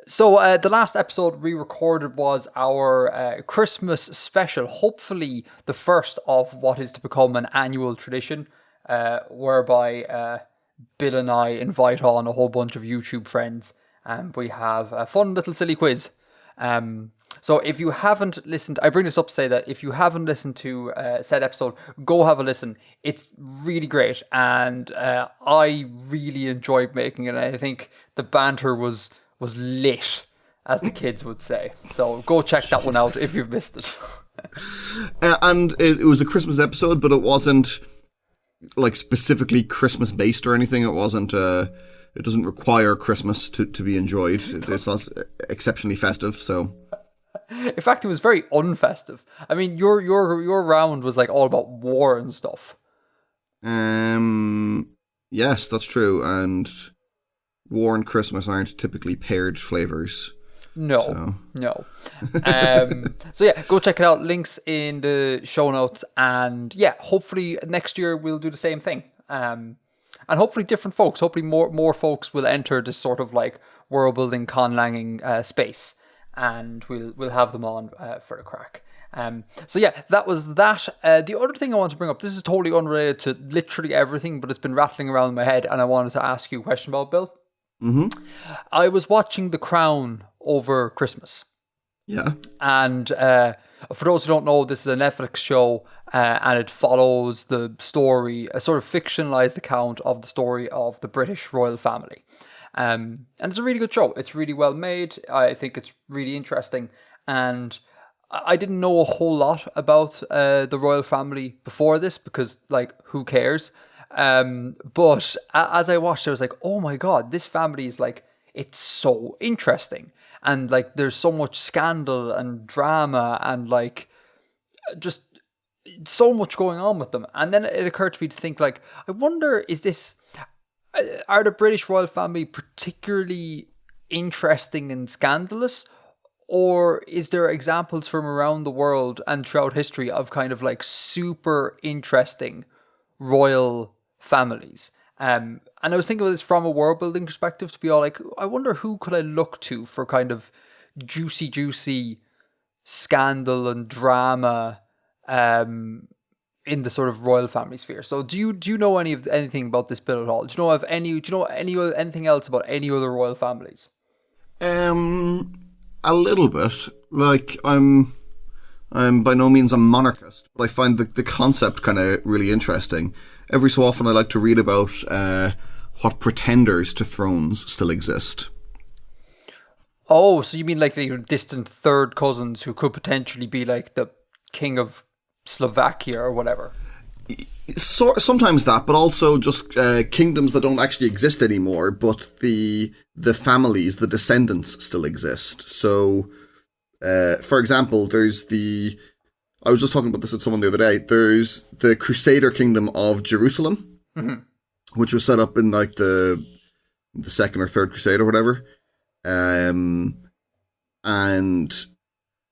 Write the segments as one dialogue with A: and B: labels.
A: So the last episode we recorded was our Christmas special, hopefully the first of what is to become an annual tradition, whereby Bill and I invite on a whole bunch of YouTube friends and we have a fun little silly quiz. So if you haven't listened, I bring this up to say that if you haven't listened to said episode, go have a listen. It's really great and I really enjoyed making it. And I think the banter was lit, as the kids would say. So go check that one out if you've missed it.
B: And it was a Christmas episode, but it wasn't like specifically Christmas based or anything. It wasn't. It doesn't require Christmas to be enjoyed. It's not exceptionally festive. So,
A: in fact, it was very unfestive. I mean, your round was like all about war and stuff.
B: Yes, that's true. And war and Christmas aren't typically paired flavors.
A: No. So yeah, go check it out. Links in the show notes. And yeah, hopefully next year we'll do the same thing. And hopefully different folks. Hopefully more folks will enter this sort of like world building, conlanging space. And we'll have them on for the crack. So yeah, that was that. The other thing I want to bring up, this is totally unrelated to literally everything, but it's been rattling around in my head, and I wanted to ask you a question about, Bill.
B: Mm-hmm.
A: I was watching The Crown over Christmas.
B: Yeah.
A: And for those who don't know, this is a Netflix show, and it follows the story, a sort of fictionalized account of the story of the British royal family. And it's a really good show. It's really well made. I think it's really interesting. And I didn't know a whole lot about the royal family before this because, like, who cares? But as I watched, I was like, oh my God, this family is like, it's so interesting. And like, there's so much scandal and drama and like, just so much going on with them. And then it occurred to me to think like, I wonder, are the British royal family particularly interesting and scandalous? Or is there examples from around the world and throughout history of kind of like super interesting royal families? And I was thinking of this from a world building perspective to be all like, I wonder who could I look to for kind of juicy scandal and drama in the sort of royal family sphere. So do you know anything about this bit at all? Do you know anything else about any other royal families?
B: A little bit. Like, I'm by no means a monarchist, but I find the concept kind of really interesting. Every so often I like to read about what pretenders to thrones still exist.
A: Oh, so you mean like the distant third cousins who could potentially be like the king of Slovakia or whatever?
B: Sometimes that, but also just kingdoms that don't actually exist anymore, but the families, the descendants still exist. So, for example, I was just talking about this with someone the other day. There's the Crusader Kingdom of Jerusalem, mm-hmm. which was set up in like the second or third Crusade or whatever. And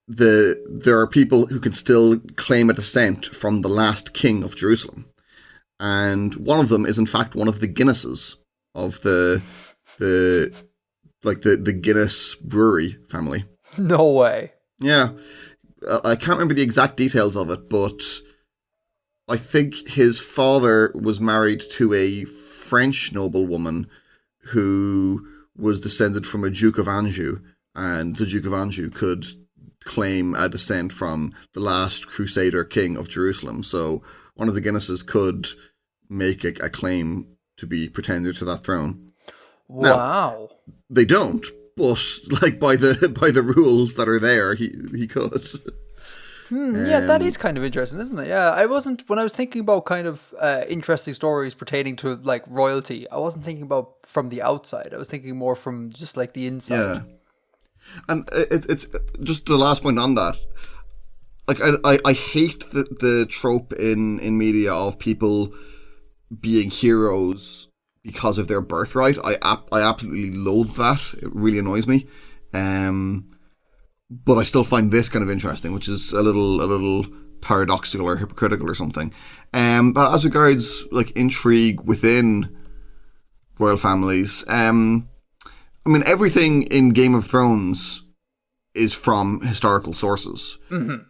B: there are people who can still claim a descent from the last king of Jerusalem. And one of them is in fact one of the Guinnesses of the Guinness brewery family.
A: No way.
B: Yeah. I can't remember the exact details of it, but I think his father was married to a French noblewoman who was descended from a Duke of Anjou, and the Duke of Anjou could claim a descent from the last Crusader king of Jerusalem. So one of the Guinnesses could make a claim to be pretender to that throne.
A: Wow.
B: Now, they don't, but like by the rules that are there, he could.
A: Yeah, that is kind of interesting, isn't it? Yeah, when I was thinking about kind of interesting stories pertaining to like royalty, I wasn't thinking about from the outside. I was thinking more from just like the inside.
B: Yeah. And it's just the last point on that. Like I hate the trope in media of people being heroes because of their birthright. I absolutely loathe that. It really annoys me. But I still find this kind of interesting, which is a little paradoxical or hypocritical or something. But as regards like intrigue within royal families, I I mean, everything in Game of Thrones is from historical sources.
A: Mm-hmm.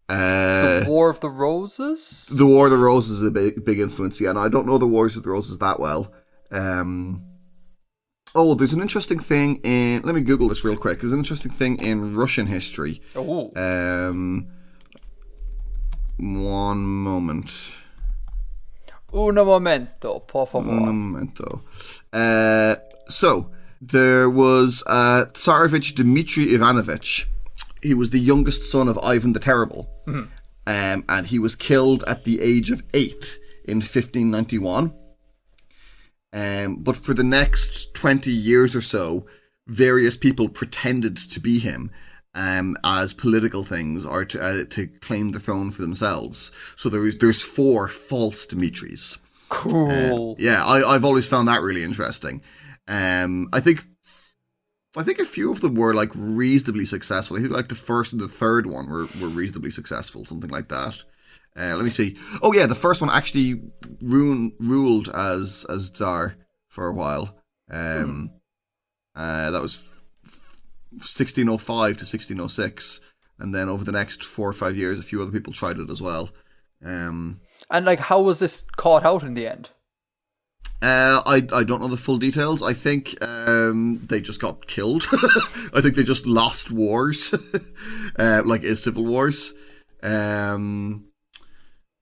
A: The War of the Roses?
B: The War of the Roses is a big influence, yeah. And I don't know the Wars of the Roses that well. There's an interesting thing in... Let me Google this real quick. There's an interesting thing in Russian history.
A: Oh.
B: One moment.
A: Uno momento, por favor.
B: Uno momento. So, there was Tsarevich Dmitry Ivanovich. He was the youngest son of Ivan the Terrible. Mm-hmm. And he was killed at the age of 8 in 1591. But for the next 20 years or so, various people pretended to be him as political things or to claim the throne for themselves. So there's 4 false Dimitris.
A: Cool.
B: I've always found that really interesting. I think a few of them were like reasonably successful. I think like the first and the third one were reasonably successful, something like that. Let me see. Oh yeah, the first one actually ruled as Tsar for a while. That was 1605 to 1606, and then over the next 4 or 5 years, a few other people tried it as well.
A: And like, how was this caught out in the end?
B: I don't know the full details. I think they just got killed. I think they just lost wars, like civil wars.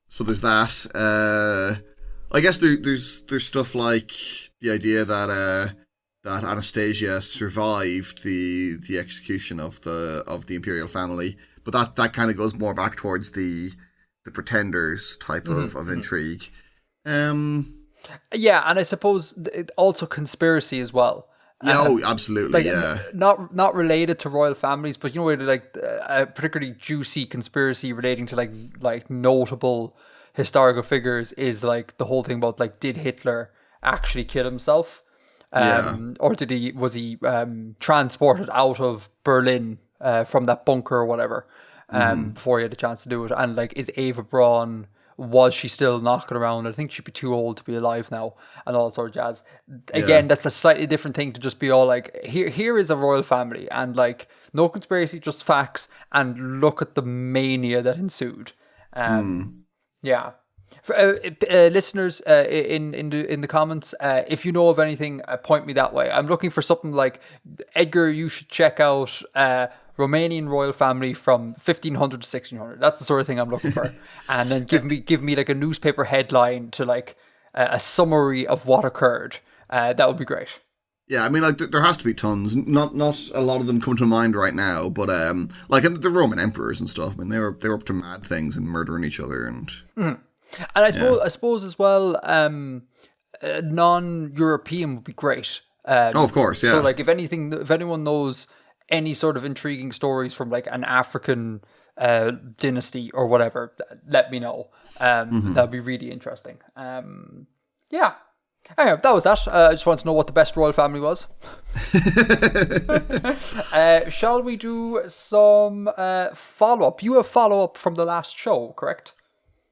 B: So there's that. I guess there's stuff like the idea that Anastasia survived the execution of the imperial family, but that kind of goes more back towards the pretenders type of intrigue.
A: Yeah, and I suppose also conspiracy as well.
B: Yeah, absolutely.
A: Like,
B: yeah,
A: not related to royal families, but you know, like a particularly juicy conspiracy relating to like notable historical figures is like the whole thing about like, did Hitler actually kill himself, or was he transported out of Berlin from that bunker or whatever before he had a chance to do it? And like, is Eva Braun, was she still knocking around? I think she'd be too old to be alive now, and all that sort of jazz. Again, that's a slightly different thing to just be all like, here is a royal family, and like, no conspiracy, just facts, and look at the mania that ensued. Yeah. For, listeners in the comments, if you know of anything, point me that way. I'm looking for something like, Edgar, you should check out Romanian royal family from 1500 to 1600. That's the sort of thing I'm looking for. And then give me like a newspaper headline to like a summary of what occurred. That would be great.
B: Yeah, I mean, like there has to be tons. Not a lot of them come to mind right now, but like the Roman emperors and stuff. I mean, they were up to mad things and murdering each other and.
A: Mm-hmm. And I suppose as well, non-European would be great.
B: Of course, yeah.
A: So like, if anyone knows any sort of intriguing stories from like an African dynasty or whatever, let me know. That'd be really interesting. Yeah. Anyway, that was that. I just wanted to know what the best royal family was. Shall we do some follow-up? You have follow-up from the last show, correct?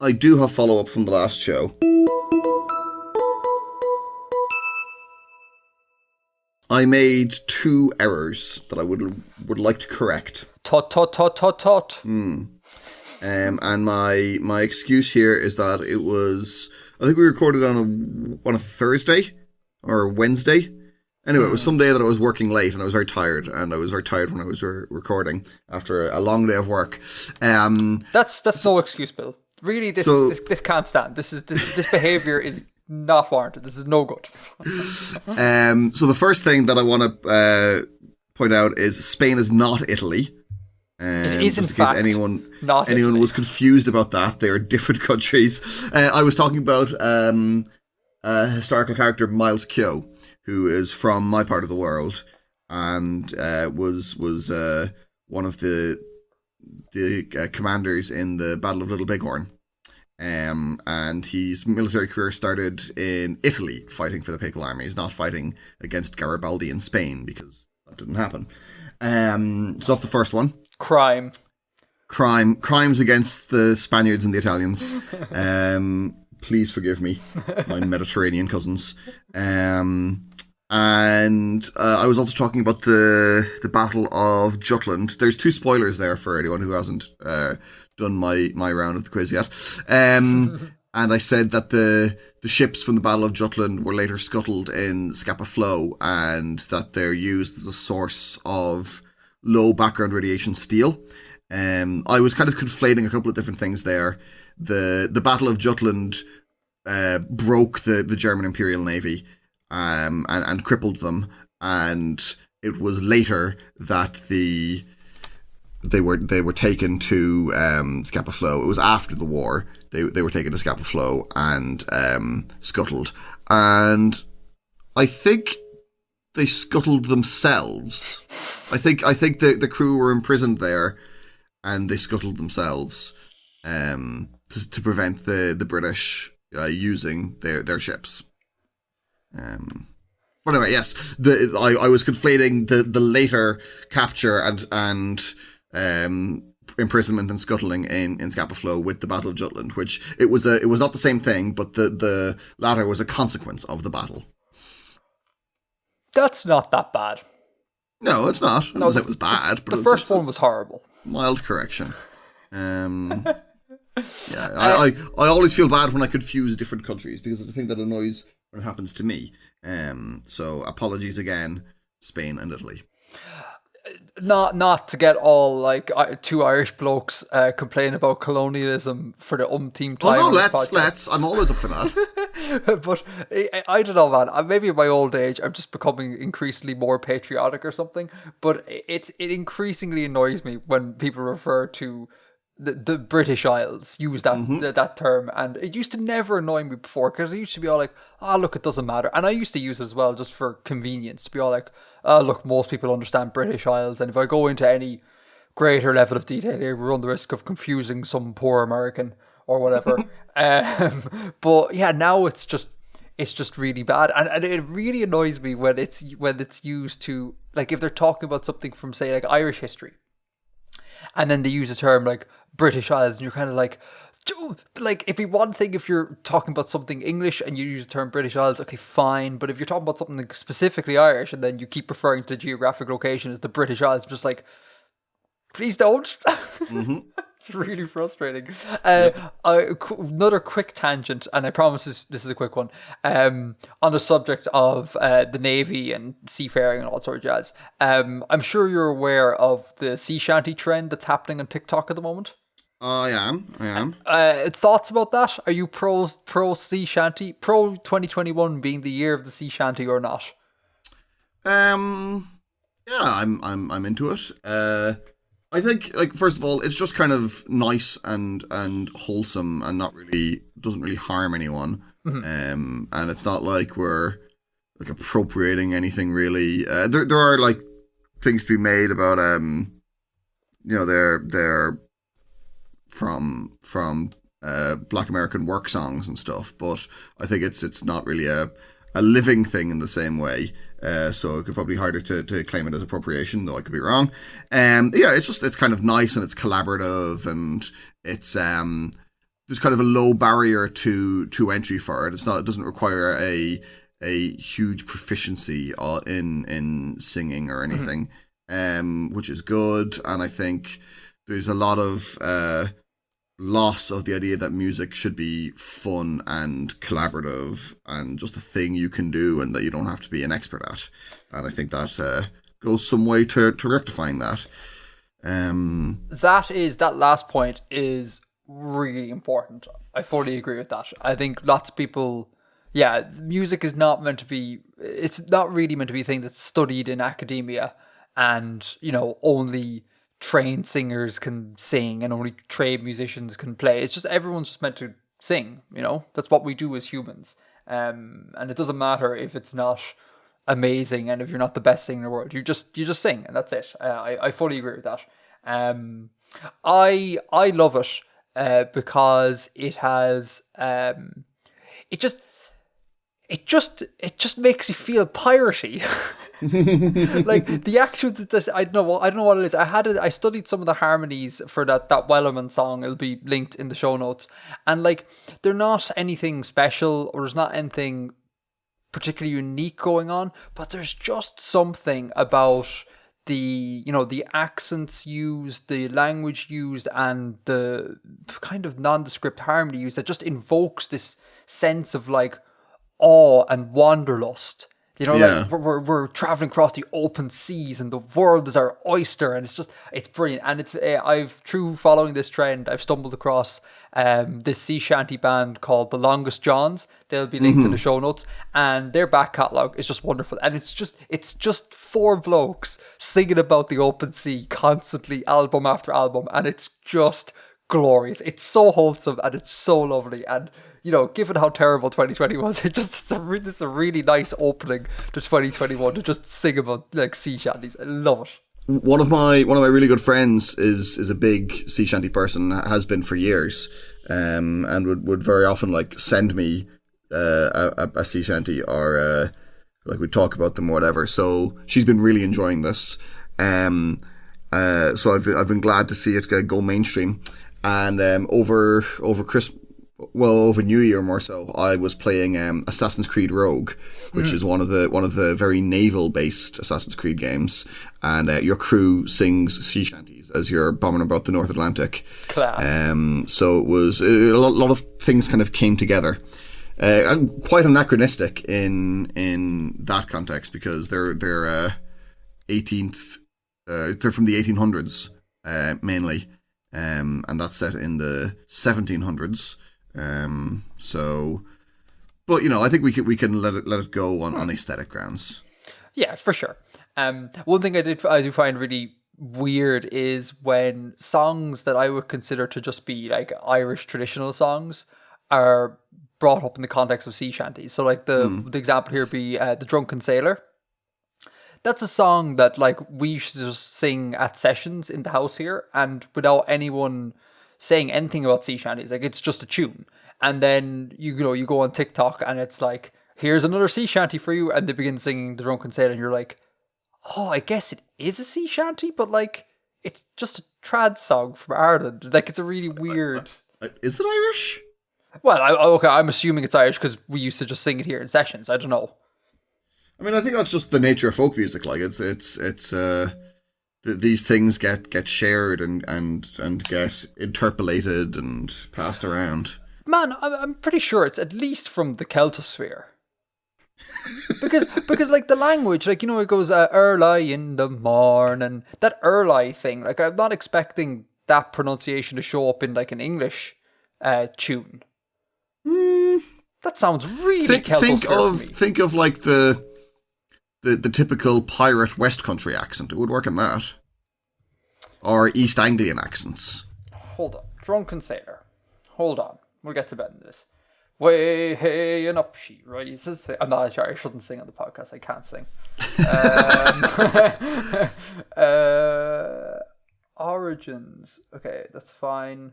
B: I do have follow-up from the last show. I made 2 errors that I would like to correct.
A: Tot.
B: And my excuse here is that it was, I think we recorded on a Thursday or Wednesday. Anyway, it was some day that I was working late and I was very tired, and I was very tired when I was recording after a long day of work.
A: That's no excuse, Bill. Really, this can't stand. This behavior is not warranted. This is no good.
B: So the first thing that I want to point out is Spain is not Italy.
A: It is, in
B: just in case
A: fact, anyone
B: was confused about that. They are different countries. I was talking about a historical character, Miles Kyo, who is from my part of the world, and was one of the commanders in the Battle of Little Bighorn. And his military career started in Italy, fighting for the Papal Army. He's not fighting against Garibaldi in Spain, because that didn't happen. So that's the first one.
A: Crimes
B: against the Spaniards and the Italians. Please forgive me, my Mediterranean cousins. And I was also talking about the Battle of Jutland. There's 2 spoilers there for anyone who hasn't done my round of the quiz yet. And I said that the ships from the Battle of Jutland were later scuttled in Scapa Flow, and that they're used as a source of low background radiation steel. I was kind of conflating a couple of different things there. The Battle of Jutland broke the German Imperial Navy and crippled them, and it was later that they were taken to Scapa Flow. It was after the war they were taken to Scapa Flow and scuttled, and I think they scuttled themselves. I think the crew were imprisoned there, and they scuttled themselves to prevent the British using their ships. But anyway, yes, I was conflating the later capture and imprisonment and scuttling in Scapa Flow with the Battle of Jutland, which it was not the same thing, but the latter was a consequence of the battle.
A: That's not that bad.
B: No, it's not.
A: No,
B: it was bad. But
A: the first one was horrible.
B: Mild correction. Yeah, I always feel bad when I confuse different countries, because it's a thing that annoys when it happens to me. So apologies again, Spain and Italy.
A: Not to get all like 2 Irish blokes complain about colonialism for the umpteenth time.
B: Oh no, let's. I'm always up for that.
A: But I don't know, man. Maybe in my old age, I'm just becoming increasingly more patriotic or something. But it increasingly annoys me when people refer to the British Isles, use that term, and it used to never annoy me before, because I used to be all like, oh look, it doesn't matter, and I used to use it as well just for convenience, to be all like, oh look, most people understand British Isles, and if I go into any greater level of detail here, we run the risk of confusing some poor American or whatever. But yeah, now it's just really bad, and it really annoys me when it's used to, like, if they're talking about something from, say, like Irish history, and then they use a term like British Isles, and you're kind of like, it'd be one thing if you're talking about something English and you use the term British Isles, okay, fine. But if you're talking about something specifically Irish and then you keep referring to the geographic location as the British Isles, I'm just like, please don't. Mm-hmm. It's really frustrating. Another quick tangent, and I promise this is a quick one, on the subject of the Navy and seafaring and all sorts of jazz. I'm sure you're aware of the sea shanty trend that's happening on TikTok at the moment.
B: I am.
A: Thoughts about that? Are you pro sea shanty, pro 2021 being the year of the sea shanty, or not?
B: Yeah, I'm into it. I think, like, first of all, it's just kind of nice and wholesome, and doesn't really harm anyone. Mm-hmm. And it's not like we're like appropriating anything really. There are like things to be made about they're from Black American work songs and stuff, but I think it's not really a living thing in the same way. So it could probably be harder to claim it as appropriation, though I could be wrong. Yeah, it's kind of nice, and it's collaborative, and it's there's kind of a low barrier to entry for it. It doesn't require a huge proficiency in singing or anything, which is good. And I think there's a lot of loss of the idea that music should be fun and collaborative and just a thing you can do and that you don't have to be an expert at. And I think that goes some way to rectifying that.
A: That last point is really important. I fully agree with that. I think lots of people, music is not meant to be, it's not really meant to be a thing that's studied in academia, and, only trained singers can sing and only trained musicians can play. It's just, everyone's just meant to sing, that's what we do as humans. And it doesn't matter if it's not amazing and if you're not the best singer in the world, you just sing, and that's it. I fully agree with that. I love it because it has it just makes you feel piratey. Like the actual, I don't know what it is. I studied some of the harmonies for that Wellerman song. It'll be linked in the show notes, and like they're not anything special, or there's not anything particularly unique going on, but there's just something about the accents used, the language used, and the kind of nondescript harmony used that just invokes this sense of like awe and wanderlust. Like we're traveling across the open seas and the world is our oyster, and it's brilliant. And through following this trend, I've stumbled across this sea shanty band called the Longest Johns. They'll be linked in the show notes, and their back catalogue is just wonderful. And it's just four blokes singing about the open sea constantly, album after album, and it's just glorious. It's so wholesome and it's so lovely. And given how terrible 2020 was, it's a really nice opening to 2021 to just sing about like sea shanties. I love it.
B: One of my really good friends is a big sea shanty person, has been for years, and would very often like send me a sea shanty, or like we'd talk about them or whatever. So she's been really enjoying this. So I've been glad to see it go mainstream. And over Christmas, well, over New Year more so, I was playing Assassin's Creed Rogue, which is one of the very naval based Assassin's Creed games, and your crew sings sea shanties as you're bombing about the North Atlantic.
A: Class.
B: So it was a lot of things kind of came together. Quite anachronistic in that context, because they're 18th, they're from the 1800s mainly, and that's set in the 1700s. But I think we can let it go on aesthetic grounds.
A: Yeah, for sure. One thing I do find really weird is when songs that I would consider to just be like Irish traditional songs are brought up in the context of sea shanties. So like the example here be The Drunken Sailor. That's a song that like we used to just sing at sessions in the house here, and without anyone saying anything about sea shanties. Like, it's just a tune. And then you go on TikTok and it's like, here's another sea shanty for you, and they begin singing The Drunken Sailor, and you're like, oh, I guess it is a sea shanty, but like it's just a trad song from Ireland. Like, it's a really weird.
B: Is it Irish?
A: Well, I'm assuming it's Irish because we used to just sing it here in sessions. I don't know.
B: I mean, I think that's just the nature of folk music. Like, it's these things get shared and get interpolated and passed around.
A: Man, I'm pretty sure it's at least from the Celtosphere. because like the language, like, it goes early in the morn, and that early thing, like, I'm not expecting that pronunciation to show up in like an English tune. That sounds really Celtosphere for me.
B: Think of like the typical pirate West Country accent. It would work in that. Or East Anglian accents.
A: Hold on. Drunken Sailor. Hold on. We'll get to bed in this. Way, hey, and up she rises. I'm not sure. I shouldn't sing on the podcast. I can't sing. Origins. Okay, that's fine.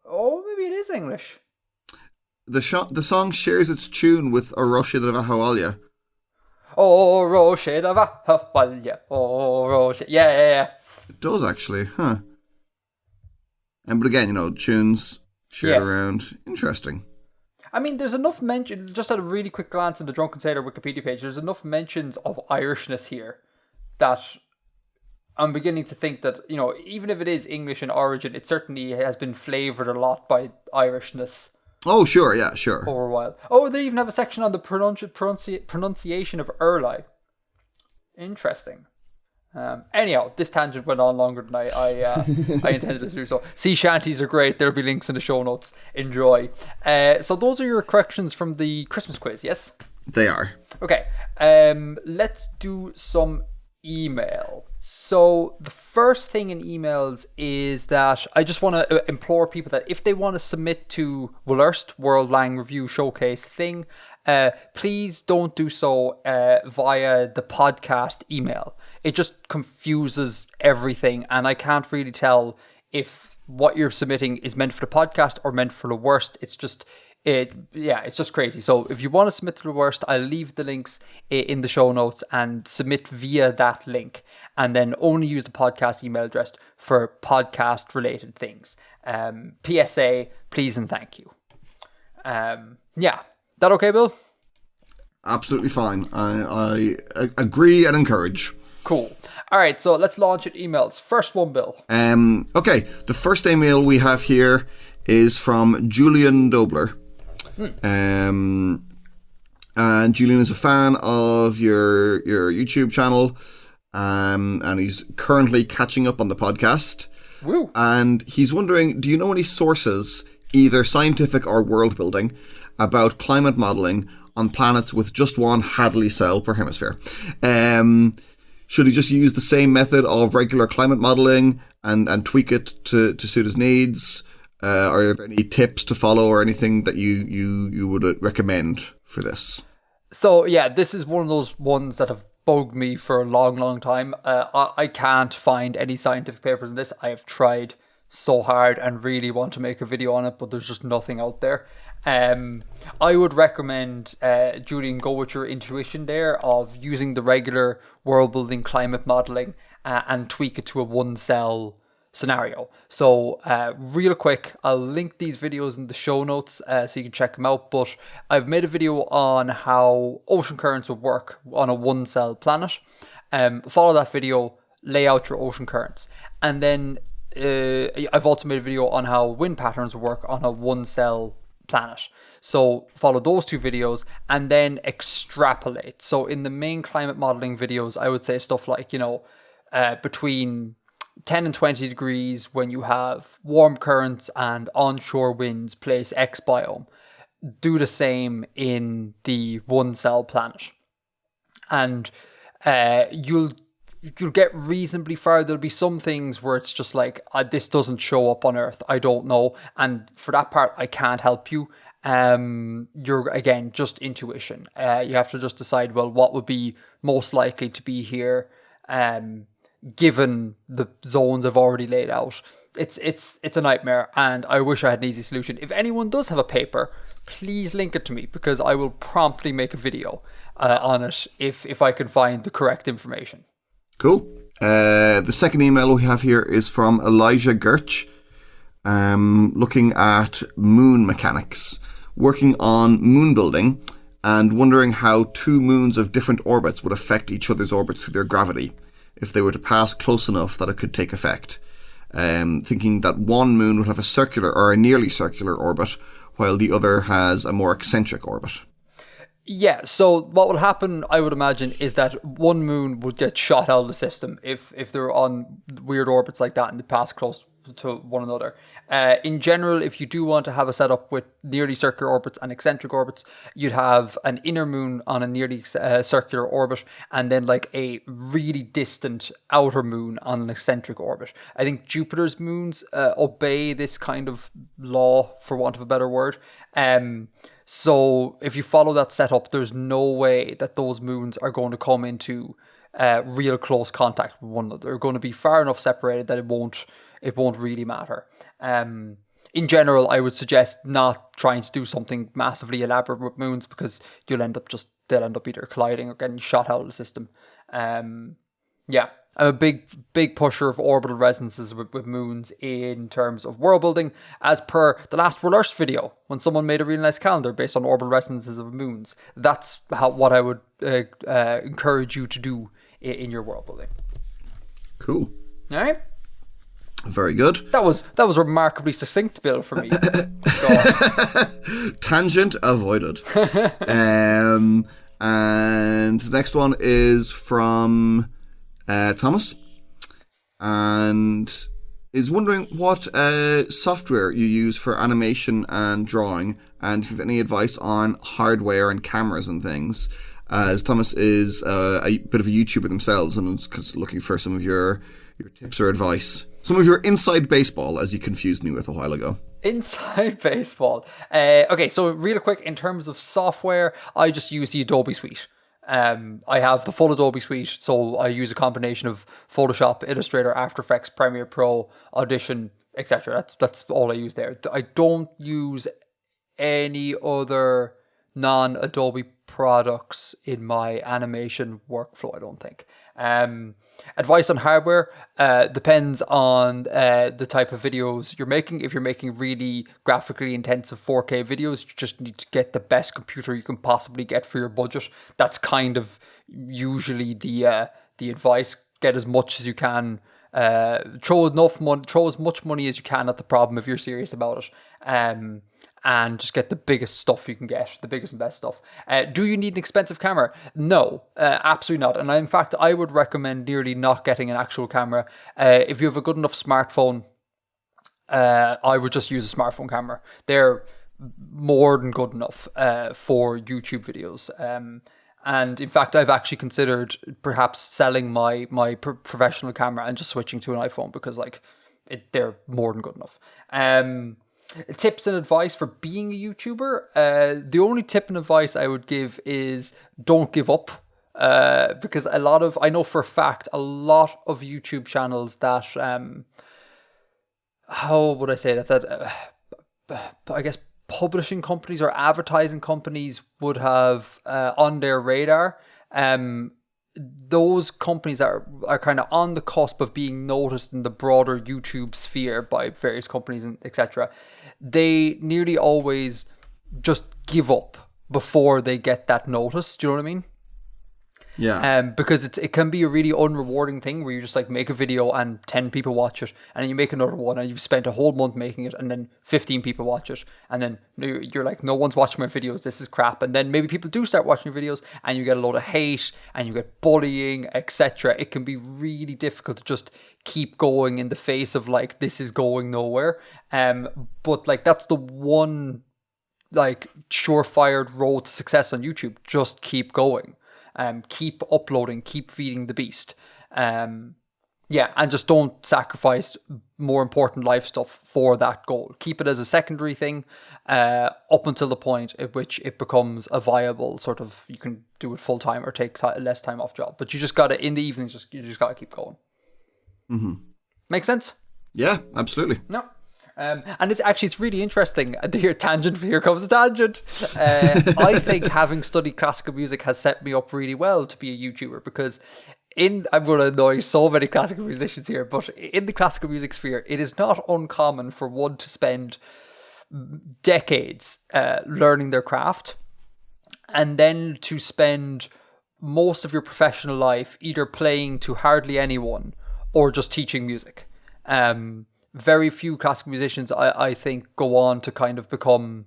A: Oh, maybe it is English.
B: The song shares its tune with Roche de Vahawalia.
A: Oh, Roche de Vahawalia. Oh, Roche. Yeah.
B: It does actually, huh? But again, tunes shared around. Interesting.
A: I mean, there's enough mention. Just at a really quick glance at the Drunken Sailor Wikipedia page, there's enough mentions of Irishness here that I'm beginning to think that, even if it is English in origin, it certainly has been flavoured a lot by Irishness.
B: Oh, sure, yeah, sure.
A: Over a while. Oh, they even have a section on the pronunciation of Early. Interesting. Anyhow, this tangent went on longer than I intended to do. So, sea shanties are great. There'll be links in the show notes. Enjoy. So those are your corrections from the Christmas quiz, yes?
B: They are.
A: Okay. Let's do some email. So the first thing in emails is that I just want to implore people that if they want to submit to WLRST World Lang Review Showcase thing, please don't do so via the podcast email. It just confuses everything, and I can't really tell if what you're submitting is meant for the podcast or meant for the worst. It's just crazy. So if you want to submit to the worst, I'll leave the links in the show notes and submit via that link, and then only use the podcast email address for podcast related things. PSA, please and thank you. That okay, Bill?
B: Absolutely fine. I agree and encourage.
A: Cool. All right, so let's launch at emails. First one, Bill.
B: Okay, the first email we have here is from Julian Dobler. And Julian is a fan of your YouTube channel, and he's currently catching up on the podcast.
A: Woo.
B: And he's wondering, do you know any sources, either scientific or world building, about climate modelling on planets with just one Hadley cell per hemisphere? Should he just use the same method of regular climate modelling and tweak it to suit his needs? Are there any tips to follow or anything that you would recommend for this?
A: So yeah, this is one of those ones that have bugged me for a long time. I can't find any scientific papers on this. I have tried so hard and really want to make a video on it, but there's just nothing out there. I would recommend Julian, go with your intuition there of using the regular world building climate modeling and tweak it to a one cell scenario. So real quick, I'll link these videos in the show notes so you can check them out, but I've made a video on how ocean currents would work on a one cell planet. Follow that video, lay out your ocean currents, and then I've also made a video on how wind patterns work on a one cell planet. So follow those two videos and then extrapolate. So in the main climate modeling videos, I would say stuff like, between 10 and 20 degrees when you have warm currents and onshore winds place X biome. Do the same in the one cell planet. And you'll get reasonably far. There'll be some things where it's just like, this doesn't show up on Earth. I don't know. And for that part, I can't help you. You're, again, just intuition. You have to just decide, well, what would be most likely to be here, given the zones I've already laid out. It's a nightmare, and I wish I had an easy solution. If anyone does have a paper, please link it to me, because I will promptly make a video on it if I can find the correct information.
B: Cool. The second email we have here is from Elijah Gertch, looking at moon mechanics, working on Moonbuilding, and wondering how two moons of different orbits would affect each other's orbits through their gravity if they were to pass close enough that it could take effect. Thinking that one moon would have a circular or a nearly circular orbit, while the other has a more eccentric orbit.
A: Yeah, so what will happen, I would imagine, is that one moon would get shot out of the system if they're on weird orbits like that and they pass close to one another. In general, if you do want to have a setup with nearly circular orbits and eccentric orbits, you'd have an inner moon on a nearly circular orbit and then like a really distant outer moon on an eccentric orbit. I think Jupiter's moons obey this kind of law, for want of a better word. So if you follow that setup, there's no way that those moons are going to come into real close contact with one another. They're going to be far enough separated that it won't really matter. In general, I would suggest not trying to do something massively elaborate with moons, because they'll end up either colliding or getting shot out of the system. Yeah, I'm a big pusher of orbital resonances with moons in terms of world building, as per the last WLRST video, when someone made a really nice calendar based on orbital resonances of moons. That's what I would encourage you to do in your world building.
B: Cool.
A: All right.
B: Very good.
A: That was remarkably succinct, Bill, for me.
B: Tangent avoided. And the next one is from Thomas, and is wondering what software you use for animation and drawing, and if you have any advice on hardware and cameras and things, as Thomas is a bit of a YouTuber themselves and is looking for some of your tips or advice. Some of your inside baseball, as you confused me with a while ago.
A: Inside baseball. Okay, so real quick, in terms of software, I just use the Adobe suite. I have the full Adobe suite, so I use a combination of Photoshop, Illustrator, After Effects, Premiere Pro, Audition, etc. That's all I use there. I don't use any other non-Adobe products in my animation workflow, I don't think. Advice on hardware depends on the type of videos you're making. If you're making really graphically intensive 4K videos, you just need to get the best computer you can possibly get for your budget. That's kind of usually the advice. Get as much as you can. Throw as much money as you can at the problem if you're serious about it. And just get the biggest stuff you can get, the biggest and best stuff. Do you need an expensive camera? No, absolutely not. And in fact, I would recommend nearly not getting an actual camera. If you have a good enough smartphone, I would just use a smartphone camera. They're more than good enough for YouTube videos. And in fact, I've actually considered perhaps selling my professional camera and just switching to an iPhone because they're more than good enough. Tips and advice for being a YouTuber. The only tip and advice I would give is don't give up. Because I know for a fact, a lot of YouTube channels that, how would I say that I guess publishing companies or advertising companies would have on their radar. Those companies are kind of on the cusp of being noticed in the broader YouTube sphere by various companies and etc. They nearly always just give up before they get that notice. Do you know what I mean?
B: Yeah.
A: Because it can be a really unrewarding thing where you just make a video and 10 people watch it, and then you make another one and you've spent a whole month making it, and then 15 people watch it, and then you're like, no one's watching my videos, this is crap. And then maybe people do start watching your videos and you get a load of hate and you get bullying, etc. It can be really difficult to just keep going in the face of this is going nowhere. But that's the one surefire road to success on YouTube. Just keep going. Keep uploading, keep feeding the beast. And just don't sacrifice more important life stuff for that goal. Keep it as a secondary thing up until the point at which it becomes a viable sort of, you can do it full time or take less time off job. But you just got to, in the evenings, you just got to keep going.
B: Mm-hmm.
A: Make sense?
B: Yeah, absolutely.
A: No. And it's really interesting. Here comes a tangent. I think having studied classical music has set me up really well to be a YouTuber, because I'm going to annoy so many classical musicians here, but in the classical music sphere, it is not uncommon for one to spend decades learning their craft, and then to spend most of your professional life either playing to hardly anyone or just teaching music. Very few classical musicians, I think, go on to kind of become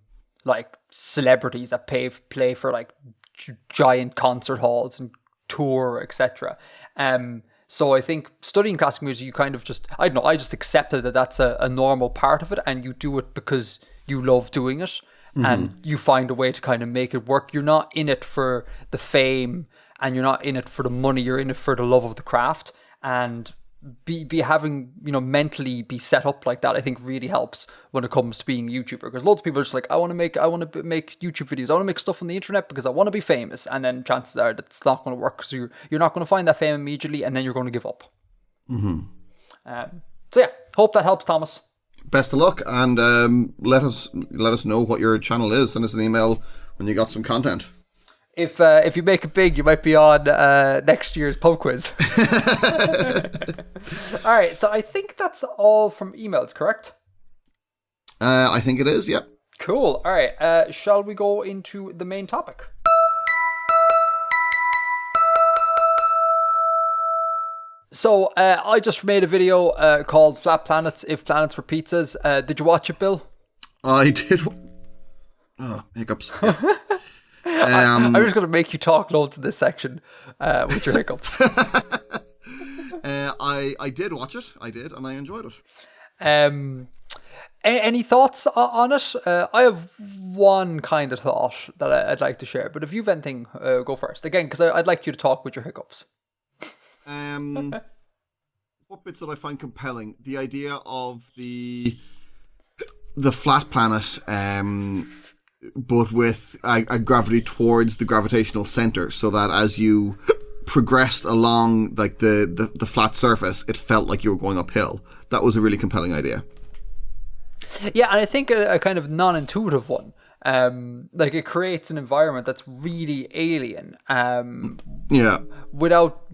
A: celebrities that play for giant concert halls and tour, etc. So I think studying classical music, you kind of just, I don't know, I just accepted that that's a normal part of it, and you do it because you love doing it. Mm-hmm. And you find a way to kind of make it work. You're not in it for the fame, and you're not in it for the money. You're in it for the love of the craft, and be having, mentally be set up like that, I think really helps when it comes to being a YouTuber. Because loads of people are just I want to make YouTube videos, I want to make stuff on the internet because I want to be famous, and then chances are that's not going to work, because you're not going to find that fame immediately, and then you're going to give up.
B: Mm-hmm.
A: So hope that helps, Thomas.
B: Best of luck, and let us know what your channel is. Send us an email when you got some content.
A: If you make it big, you might be on next year's pub quiz. All right, so I think that's all from emails, correct?
B: I think it is, yep.
A: Cool. All right, shall we go into the main topic? So I just made a video called Flat Planets, If Planets Were Pizzas. Did you watch it, Bill?
B: I did. Oh, hiccups.
A: I'm just going to make you talk loads in this section with your hiccups.
B: I did watch it. I did, and I enjoyed it.
A: Any thoughts on it? I have one kind of thought that I'd like to share, but if you've anything, go first. Again, because I'd like you to talk with your hiccups.
B: What bits did I find compelling? The idea of the flat planet, but with a gravity towards the gravitational center, so that as you progressed along the flat surface, it felt like you were going uphill. That was a really compelling idea.
A: Yeah, and I think a kind of non-intuitive one. It creates an environment that's really alien.
B: Yeah.
A: Without,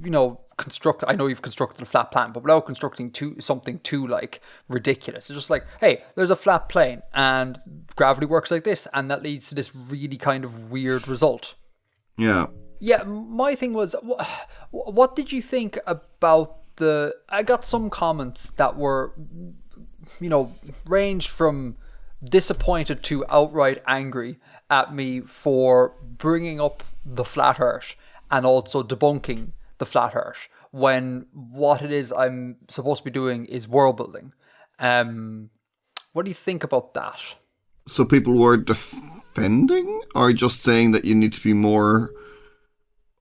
A: I know you've constructed a flat planet, but without constructing something too like ridiculous. It's just like, hey, there's a flat plane and gravity works like this, and that leads to this really kind of weird result.
B: Yeah.
A: Yeah, my thing was, what did you think about I got some comments that were, ranged from disappointed to outright angry at me for bringing up the flat earth and also debunking the flat earth when what it is I'm supposed to be doing is world building. What do you think about that?
B: So people were defending or just saying that you need to be more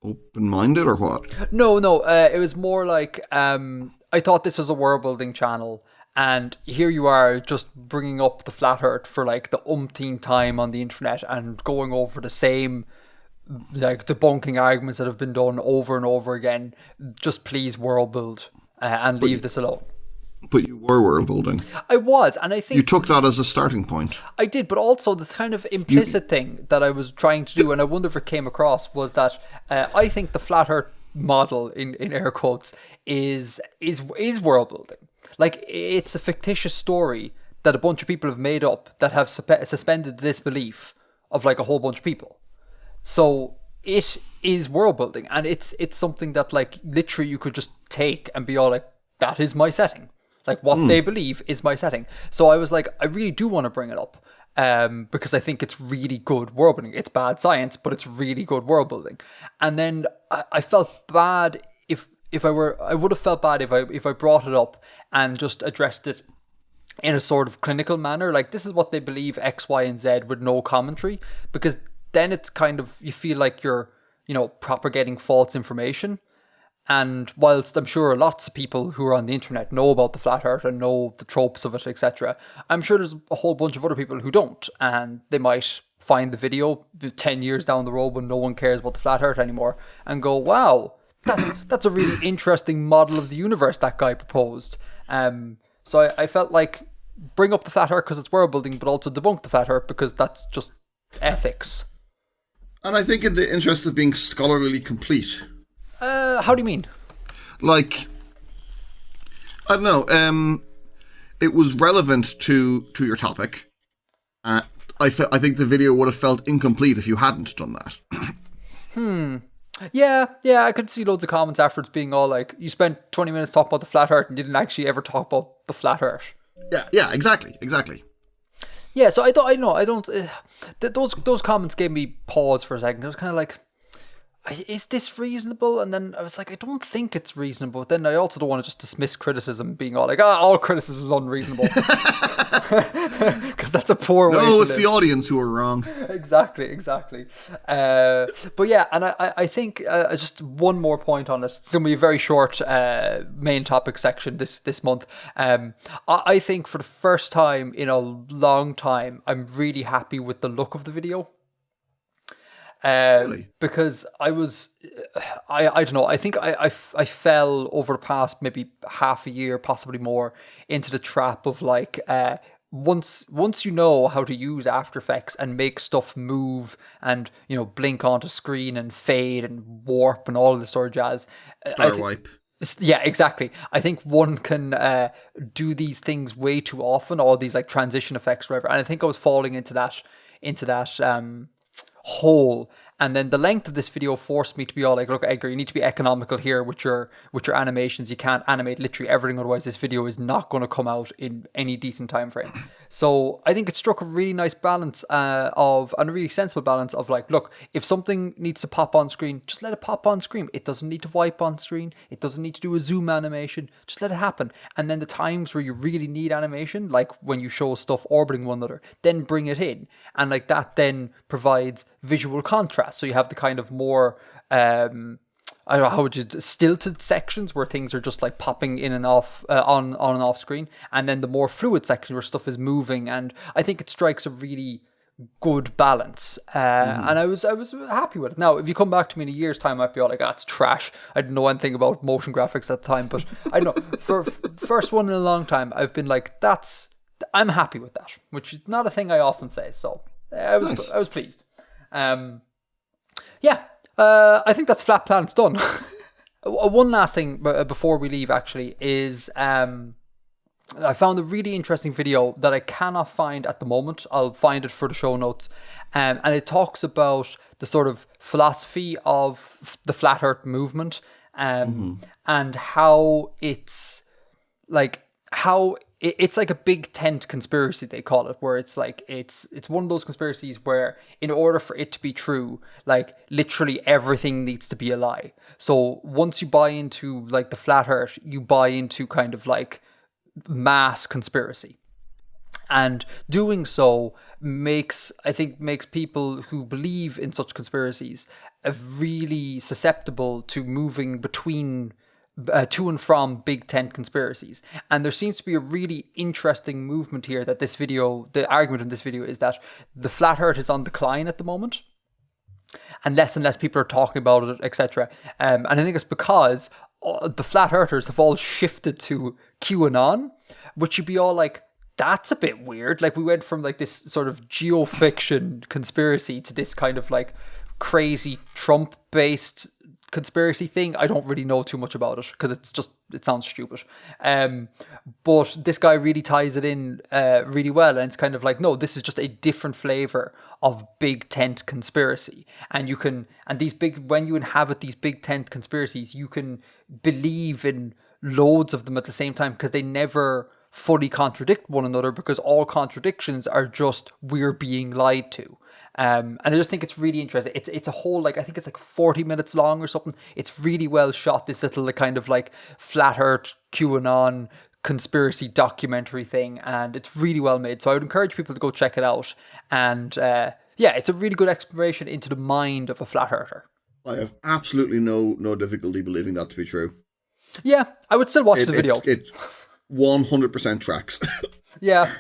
B: open-minded or what?
A: No, it was more like I thought this was a world building channel, and here you are just bringing up the flat earth for like the umpteenth time on the internet and going over the same like debunking arguments that have been done over and over again. Just please world build and leave this alone.
B: But you were world building.
A: I was, and I think
B: you took that as a starting point.
A: I did, but also the kind of implicit thing that I was trying to do, and I wonder if it came across, was that I think the flat earth model, in air quotes, is world building. Like, it's a fictitious story that a bunch of people have made up that have suspended the disbelief of like a whole bunch of people. So it is world building, and it's something that like literally you could just take and be all like, that is my setting. Like what they believe is my setting. So I was like, I really do want to bring it up because I think it's really good world building. It's bad science, but it's really good world building. And then I felt bad I would have felt bad if I brought it up and just addressed it in a sort of clinical manner. Like, this is what they believe, X, Y, and Z, with no commentary, because then it's kind of, you feel like you're, propagating false information. And whilst I'm sure lots of people who are on the internet know about the flat earth and know the tropes of it, etc., I'm sure there's a whole bunch of other people who don't, and they might find the video 10 years down the road when no one cares about the flat earth anymore and go, wow, that's a really interesting model of the universe that guy proposed. So I felt like bring up the flat earth because it's world building, but also debunk the flat earth because that's just ethics.
B: And I think in the interest of being scholarly complete.
A: How do you mean?
B: Like, I don't know. It was relevant to your topic. I think the video would have felt incomplete if you hadn't done that.
A: Yeah, I could see loads of comments afterwards being all like, you spent 20 minutes talking about the flat earth and didn't actually ever talk about the flat earth.
B: Yeah, exactly.
A: Yeah, so those comments gave me pause for a second. I was kind of like, is this reasonable? And then I was like, I don't think it's reasonable. But then I also don't want to just dismiss criticism, being all like, all criticism is unreasonable. Because that's a poor way to
B: No, it's
A: live.
B: the audience who are wrong.
A: Exactly. But yeah, and I think just one more point on it. It's going to be a very short main topic section this month. I think for the first time in a long time, I'm really happy with the look of the video.
B: Really?
A: Because I don't know, I think I fell over the past maybe half a year, possibly more, into the trap of like, once you know how to use After Effects and make stuff move and, blink onto screen and fade and warp and all of this sort of jazz.
B: Star wipe.
A: Yeah, exactly. I think one can do these things way too often, all these like transition effects, whatever. And I think I was falling into that hole, and then the length of this video forced me to be all like, look, Edgar, you need to be economical here with your animations. You can't animate literally everything, otherwise this video is not going to come out in any decent time frame. So I think it struck a really nice balance and a really sensible balance of like, look, if something needs to pop on screen, just let it pop on screen. It doesn't need to wipe on screen. It doesn't need to do a zoom animation. Just let it happen. And then the times where you really need animation, like when you show stuff orbiting one another, then bring it in. And like that then provides visual contrast. So you have the kind of more, I don't know, how would you, stilted sections where things are just like popping in and off, on and off screen. And then the more fluid section where stuff is moving. And I think it strikes a really good balance. And I was happy with it. Now, if you come back to me in a year's time, I'd be all like, it's trash. I didn't know anything about motion graphics at the time. But I don't know, for first one in a long time, I've been like, I'm happy with that, which is not a thing I often say. So I was pleased. I think that's Flat Planet's done. One last thing before we leave, actually, is I found a really interesting video that I cannot find at the moment. I'll find it for the show notes. And it talks about the sort of philosophy of the Flat Earth movement, and how it's like, it's like a big tent conspiracy, they call it, where it's like, it's one of those conspiracies where in order for it to be true, like literally everything needs to be a lie. So once you buy into like the Flat Earth, you buy into kind of like mass conspiracy, and doing so makes people who believe in such conspiracies really susceptible to moving between to and from big tent conspiracies. And there seems to be a really interesting movement here, that the argument in this video is that the Flat Earth is on decline at the moment, and less people are talking about it, etc. And I think it's because the Flat Earthers have all shifted to QAnon, which you'd be all like, that's a bit weird. Like, we went from like this sort of geofiction conspiracy to this kind of like crazy Trump-based conspiracy thing. I don't really know too much about it because it sounds stupid. But this guy really ties it in really well, and it's kind of like, no, this is just a different flavor of big tent conspiracy. And when you inhabit these big tent conspiracies, you can believe in loads of them at the same time, because they never fully contradict one another, because all contradictions are just we're being lied to. And I just think it's really interesting. It's a whole, like, I think it's like 40 minutes long or something. It's really well shot, this little kind of like Flat Earth QAnon conspiracy documentary thing, and it's really well made. So I would encourage people to go check it out. And it's a really good exploration into the mind of a flat earther.
B: I have absolutely no difficulty believing that to be true.
A: Yeah, I would still watch the video.
B: It 100% tracks.
A: Yeah.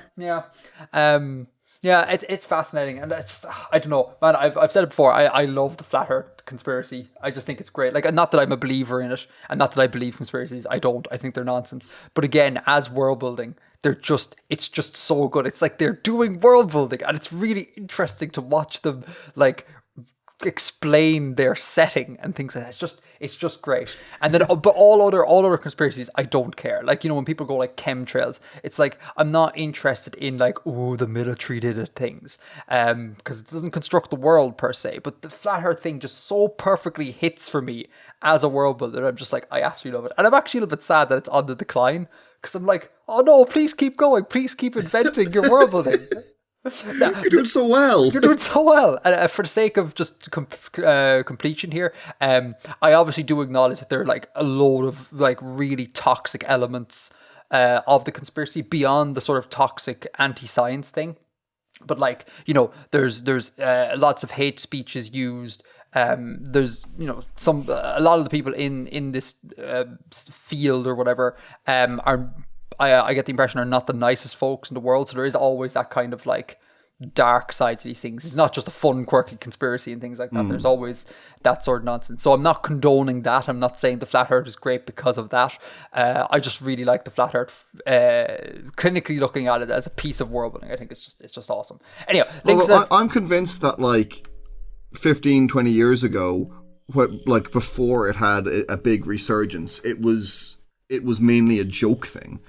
A: It's fascinating, and it's just, I don't know, man. I've said it before. I love the Flat Earth conspiracy. I just think it's great. Like, not that I'm a believer in it, and not that I believe conspiracies. I don't. I think they're nonsense. But again, as world building, it's just so good. It's like they're doing world building, and it's really interesting to watch them like explain their setting and things like that. It's just great. And then, but all other conspiracies, I don't care. Like, you know, when people go like chemtrails, it's like, I'm not interested in like, oh, the military did it things, because it doesn't construct the world per se. But the flat earth thing just so perfectly hits for me as a world builder. I'm just like, I absolutely love it. And I'm actually a little bit sad that it's on the decline, because I'm like, oh no, please keep going. Please keep inventing your world building.
B: You're doing so well.
A: You're doing so well. And for the sake of just completion here, I obviously do acknowledge that there are like a load of like really toxic elements of the conspiracy beyond the sort of toxic anti-science thing. But like, you know, there's lots of hate speeches used. There's, you know, a lot of the people in this field or whatever are, I get the impression, are not the nicest folks in the world. So there is always that kind of like dark side to these things. It's not just a fun, quirky conspiracy and things like that. There's always that sort of nonsense. So I'm not condoning that. I'm not saying the flat earth is great because of that. I just really like the flat earth, clinically looking at it as a piece of world building. I think it's just awesome. Anyway,
B: I'm convinced that like 15, 20 years ago, like before it had a big resurgence, it was mainly a joke thing.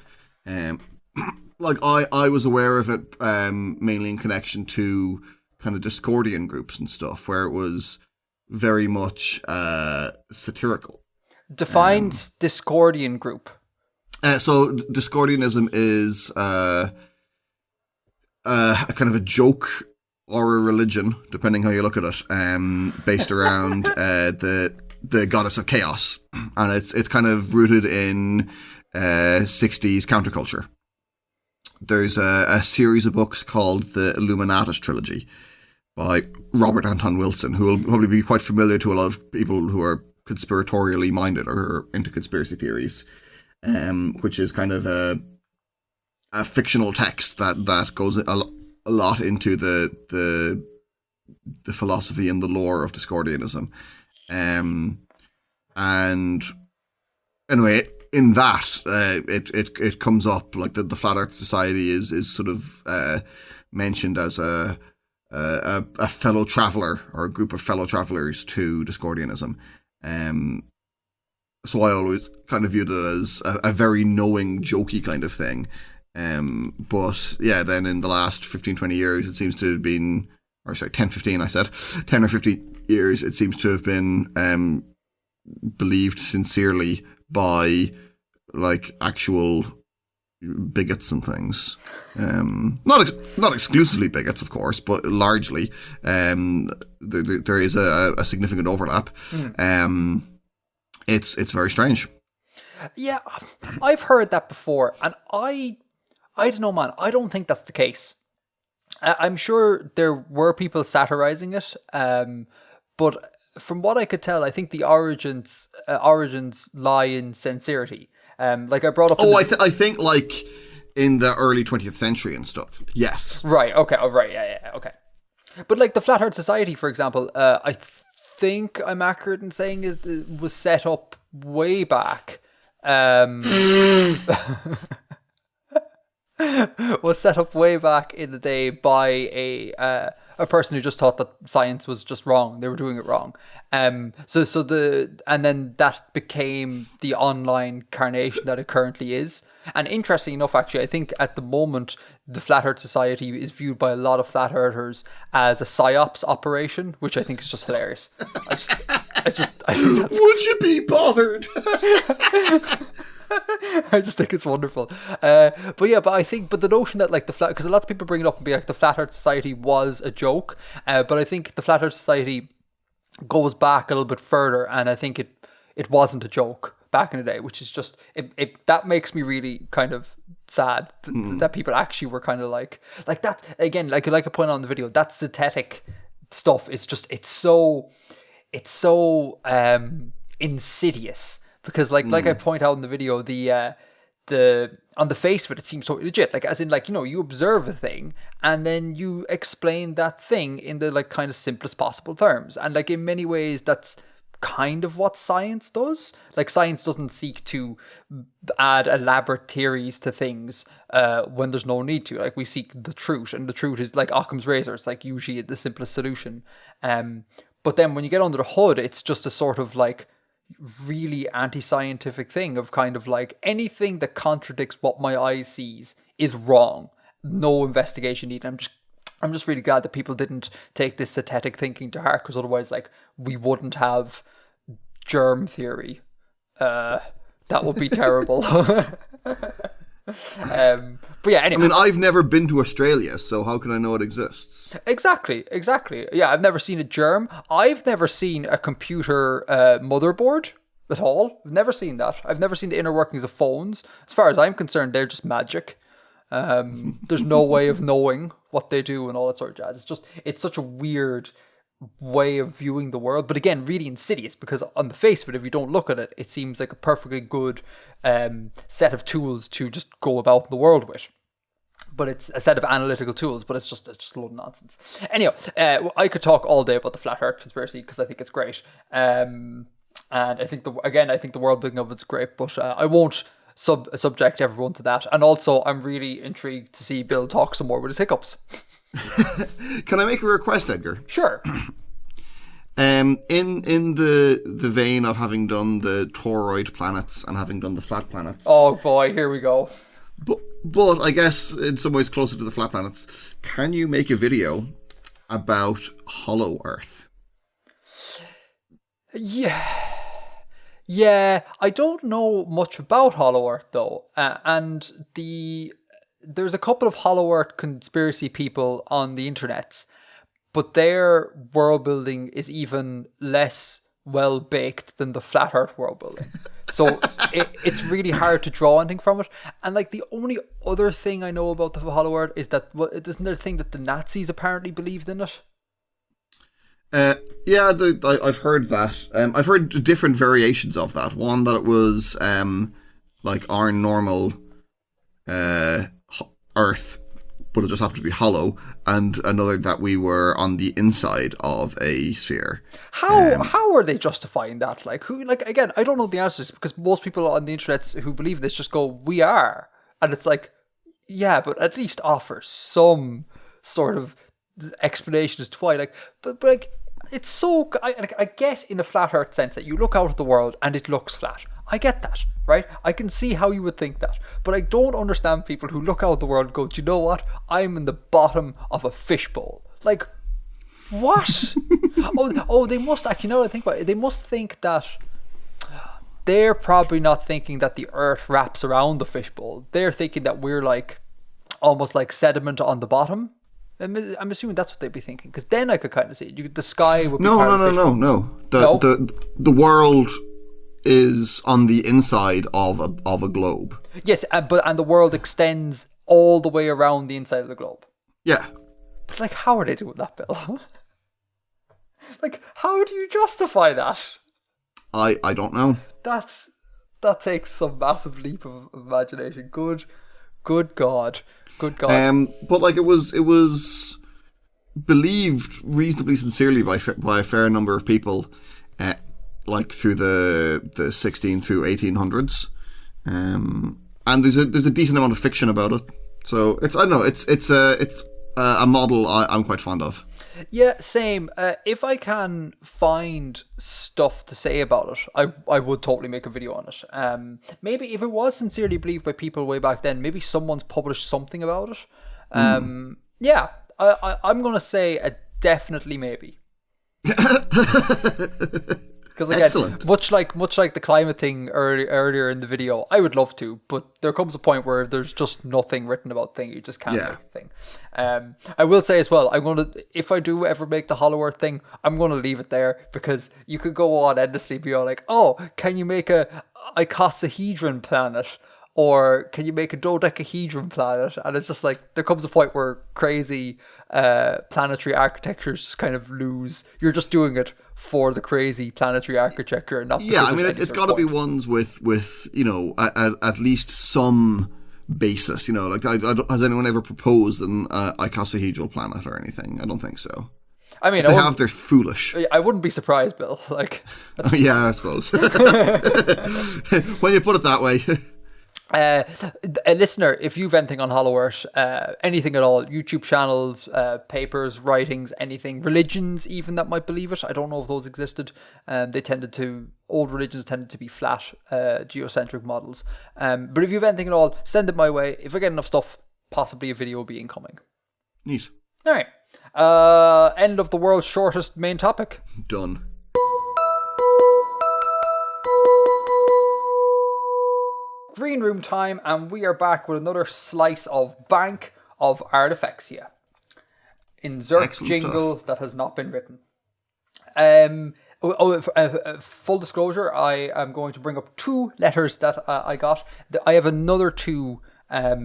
B: Like I was aware of it mainly in connection to kind of Discordian groups and stuff, where it was very much satirical.
A: Define Discordian group.
B: So Discordianism is a kind of a joke or a religion, depending how you look at it, based around the goddess of chaos, and it's kind of rooted in 60s counterculture. There's a series of books called the Illuminatus trilogy by Robert Anton Wilson, who will probably be quite familiar to a lot of people who are conspiratorially minded or into conspiracy theories, which is kind of a fictional text that goes a lot into the philosophy and the lore of Discordianism. And anyway, in that, it comes up like the Flat Earth Society is sort of mentioned as a fellow traveler or a group of fellow travelers to Discordianism. So I always kind of viewed it as a very knowing, jokey kind of thing. But yeah, then in the last 15, 20 years, it seems to have been, 10, 15, I said, 10 or 15 years, it seems to have been believed sincerely by like actual bigots and things. Not exclusively bigots, of course, but largely. There is a significant overlap. It's very strange.
A: Yeah, I've heard that before, and I don't know, man. I don't think that's the case. I'm sure there were people satirizing it, but from what I could tell, I think the origins lie in sincerity. Like I brought up.
B: Oh, I think like in the early 20th century and stuff. Yes.
A: Right. Okay. Oh, right. Yeah. Okay. But like the Flat Earth Society, for example, I think I'm accurate in saying was set up way back. Was set up way back in the day by a person who just thought that science was just wrong. They were doing it wrong. And then that became the online carnation that it currently is. And interesting enough, actually, I think at the moment the Flat Earth Society is viewed by a lot of flat earthers as a psyops operation, which I think is just hilarious. I think that's
B: Would you be bothered?
A: I just think it's wonderful. But the notion that like because lots of people bring it up and be like the Flat Earth Society was a joke, but I think the Flat Earth Society goes back a little bit further, and I think it wasn't a joke back in the day, which is just that makes me really kind of sad that people actually were kind of like that again. Like I point out in the video, that synthetic stuff is just it's so insidious. Because like I point out in the video, the on the face of it seems so legit. Like as in like, you know, you observe a thing and then you explain that thing in the like kind of simplest possible terms. And like in many ways that's kind of what science does. Like science doesn't seek to add elaborate theories to things when there's no need to. Like we seek the truth, and the truth is like Occam's razor. It's like usually the simplest solution. But then when you get under the hood, it's just a sort of like really anti-scientific thing of kind of like anything that contradicts what my eye sees is wrong. No investigation needed. I'm just really glad that people didn't take this synthetic thinking to heart, because otherwise like we wouldn't have germ theory. That would be terrible. But yeah, anyway.
B: I mean, I've never been to Australia, so how can I know it exists?
A: Exactly. Yeah, I've never seen a germ. I've never seen a computer motherboard at all. I've never seen that. I've never seen the inner workings of phones. As far as I'm concerned, they're just magic. There's no way of knowing what they do and all that sort of jazz. It's such a weird way of viewing the world, but again really insidious, because on the face of it, if you don't look at it, it seems like a perfectly good set of tools to just go about the world with. But it's a set of analytical tools, but it's just a load of nonsense. Anyway, I could talk all day about the Flat Earth conspiracy because I think it's great, and I think the world building of it's great, but I won't subject everyone to that. And also, I'm really intrigued to see Bill talk some more with his hiccups.
B: Can I make a request, Edgar?
A: Sure.
B: In the vein of having done the toroid planets and having done the flat planets.
A: Oh boy, here we go.
B: But I guess in some ways closer to the flat planets, can you make a video about Hollow Earth?
A: Yeah, I don't know much about Hollow Earth though, and there's a couple of Hollow Earth conspiracy people on the internets, but their world building is even less well baked than the Flat Earth world building. So it's really hard to draw anything from it. And like the only other thing I know about the Hollow Earth is that isn't there a thing that the Nazis apparently believed in it?
B: Yeah, I've heard that. I've heard different variations of that. One that it was like our normal Earth, but it just happened to be hollow, and another that we were on the inside of a sphere.
A: How are they justifying that? Like who? Like again, I don't know the answers, because most people on the internet who believe this just go, "We are," and it's like, yeah, but at least offer some sort of explanation as to why. Like, but like it's so. I get in a flat Earth sense that you look out at the world and it looks flat. I get that, right? I can see how you would think that. But I don't understand people who look out at the world and go, do you know what? I'm in the bottom of a fishbowl. Like, what? They must actually, now that I think about it, they must think that they're probably not thinking that the earth wraps around the fishbowl. They're thinking that we're like almost like sediment on the bottom. I'm assuming that's what they'd be thinking, because then I could kind of see it. The sky would be
B: No.
A: No.
B: The world is on the inside of a globe.
A: Yes, and the world extends all the way around the inside of the globe.
B: Yeah.
A: But like, how are they doing that, Bill? Like, how do you justify that?
B: I don't know.
A: That takes some massive leap of imagination. Good God.
B: But like it was believed reasonably sincerely by a fair number of people, like through the 16 through 1800s, and there's a decent amount of fiction about it. So it's a model I'm quite fond of.
A: Yeah, same. If I can find stuff to say about it, I would totally make a video on it. Maybe if it was sincerely believed by people way back then, maybe someone's published something about it. Yeah, I'm going to say a definitely maybe. Because again,
B: excellent.
A: much like the climate thing earlier in the video, I would love to, but there comes a point where there's just nothing written about thing. You just can't make a thing. I will say as well, if I do ever make the Hollow Earth thing, I'm gonna leave it there, because you could go on endlessly, be all like, oh, can you make a Icosahedron planet? Or can you make a dodecahedron planet? And it's just like, there comes a point where crazy planetary architectures just kind of lose. You're just doing it for the crazy planetary architecture, and not.
B: Yeah, I mean, it's got to be ones with at least some basis. Like, has anyone ever proposed an icosahedral planet or anything? I don't think so.
A: I mean,
B: if they have, they're foolish.
A: I wouldn't be surprised, Bill. Like,
B: yeah, I suppose. When you put it that way.
A: A listener, if you've anything on Hollow Earth, anything at all, YouTube channels, papers, writings, anything, religions even that might believe it, I don't know if those existed. Old religions tended to be flat, geocentric models. But if you've anything at all, send it my way. If I get enough stuff, possibly a video will be incoming.
B: Neat.
A: Alright. End of the world's shortest main topic.
B: Done.
A: Green room time, and we are back with another slice of Bank of Artifexia. Insert
B: Excellent
A: jingle
B: stuff.
A: that has not been written. Full disclosure, I am going to bring up 2 letters that I got. I have another 2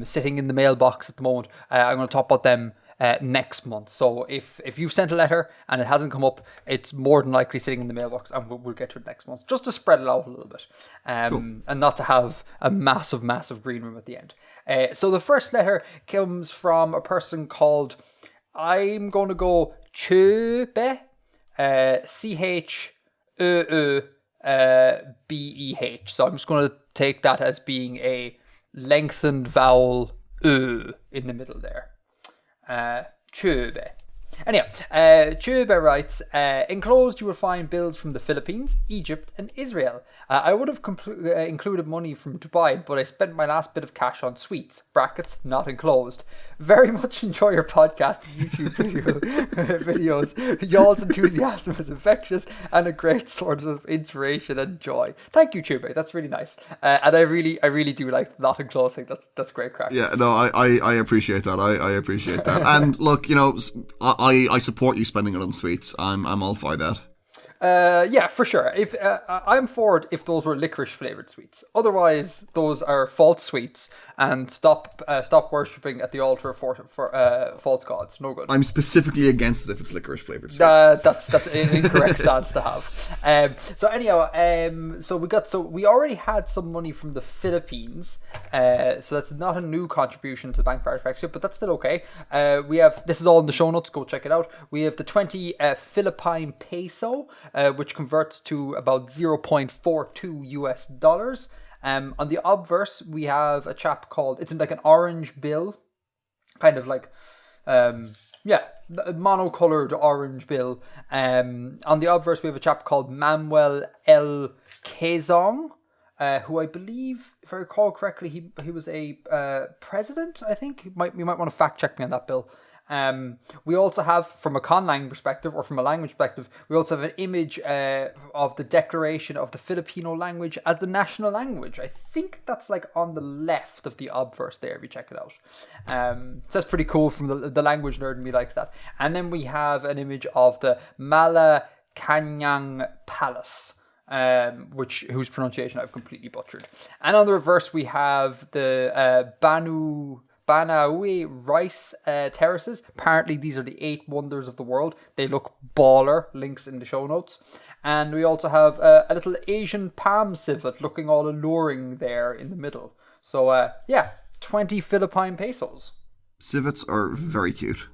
A: sitting in the mailbox at the moment. I'm going to talk about them next month. So if you've sent a letter and it hasn't come up, it's more than likely sitting in the mailbox, and we'll get to it next month, just to spread it out a little bit, and not to have a massive green room at the end. So the first letter comes from a person called, I'm going to go Chöbe, CHÖÖBEH. So I'm just going to take that as being a lengthened vowel in the middle there. Chöbe. Anyhow, Chöbe writes, enclosed you will find bills from the Philippines, Egypt and Israel. I would have included money from Dubai, but I spent my last bit of cash on sweets, brackets, not enclosed. Very much enjoy your podcast and YouTube videos. Y'all's enthusiasm is infectious and a great source of inspiration and joy. Thank you, Chöbe. That's really nice. And I really do like not enclosed thing. That's great crack.
B: Yeah, no, I appreciate that. I appreciate that. And look, I support you spending it on sweets. I'm all for that.
A: Yeah, for sure. If I'm for it if those were licorice flavored sweets. Otherwise, those are false sweets, and stop worshipping at the altar for false gods. No good.
B: I'm specifically against it if it's licorice flavored sweets.
A: That's an incorrect stance to have. So anyhow, we already had some money from the Philippines. So that's not a new contribution to the Bank of Artifexia, but that's still okay. This is all in the show notes. Go check it out. We have the 20 Philippine peso. Which converts to about $0.42 US. On the obverse, we have a chap called, it's like an orange bill, kind of like, monocolored orange bill. On the obverse, we have a chap called Manuel L. Quezon. who I believe, if I recall correctly, he was a president, I think. You might want to fact check me on that, Bill. We also have, from a conlang perspective, or from a language perspective, we also have an image of the declaration of the Filipino language as the national language. I think that's like on the left of the obverse there, if you check it out. So that's pretty cool from the language nerd in me likes that. And then we have an image of the Malacanang Palace, whose pronunciation I've completely butchered. And on the reverse, we have the Banaue rice terraces. Apparently, these are the 8 wonders of the world. They look baller. Links in the show notes. And we also have a little Asian palm civet looking all alluring there in the middle. So, 20 Philippine pesos.
B: Civets are very cute.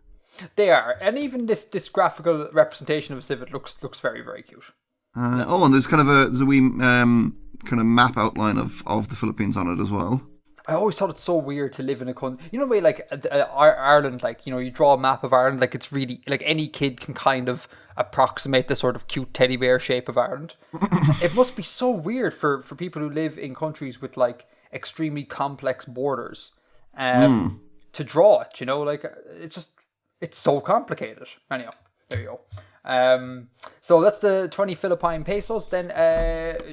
A: They are. And even this graphical representation of a civet looks very, very cute.
B: And there's kind of a wee kind of map outline of the Philippines on it as well.
A: I always thought it's so weird to live in a country. You know the way, like, Ireland, like, you know, you draw a map of Ireland, like, it's really, like, any kid can kind of approximate the sort of cute teddy bear shape of Ireland. It must be so weird for people who live in countries with, like, extremely complex borders to draw it, you know? Like, it's so complicated. Anyhow, there you go. So that's the 20 Philippine pesos. Then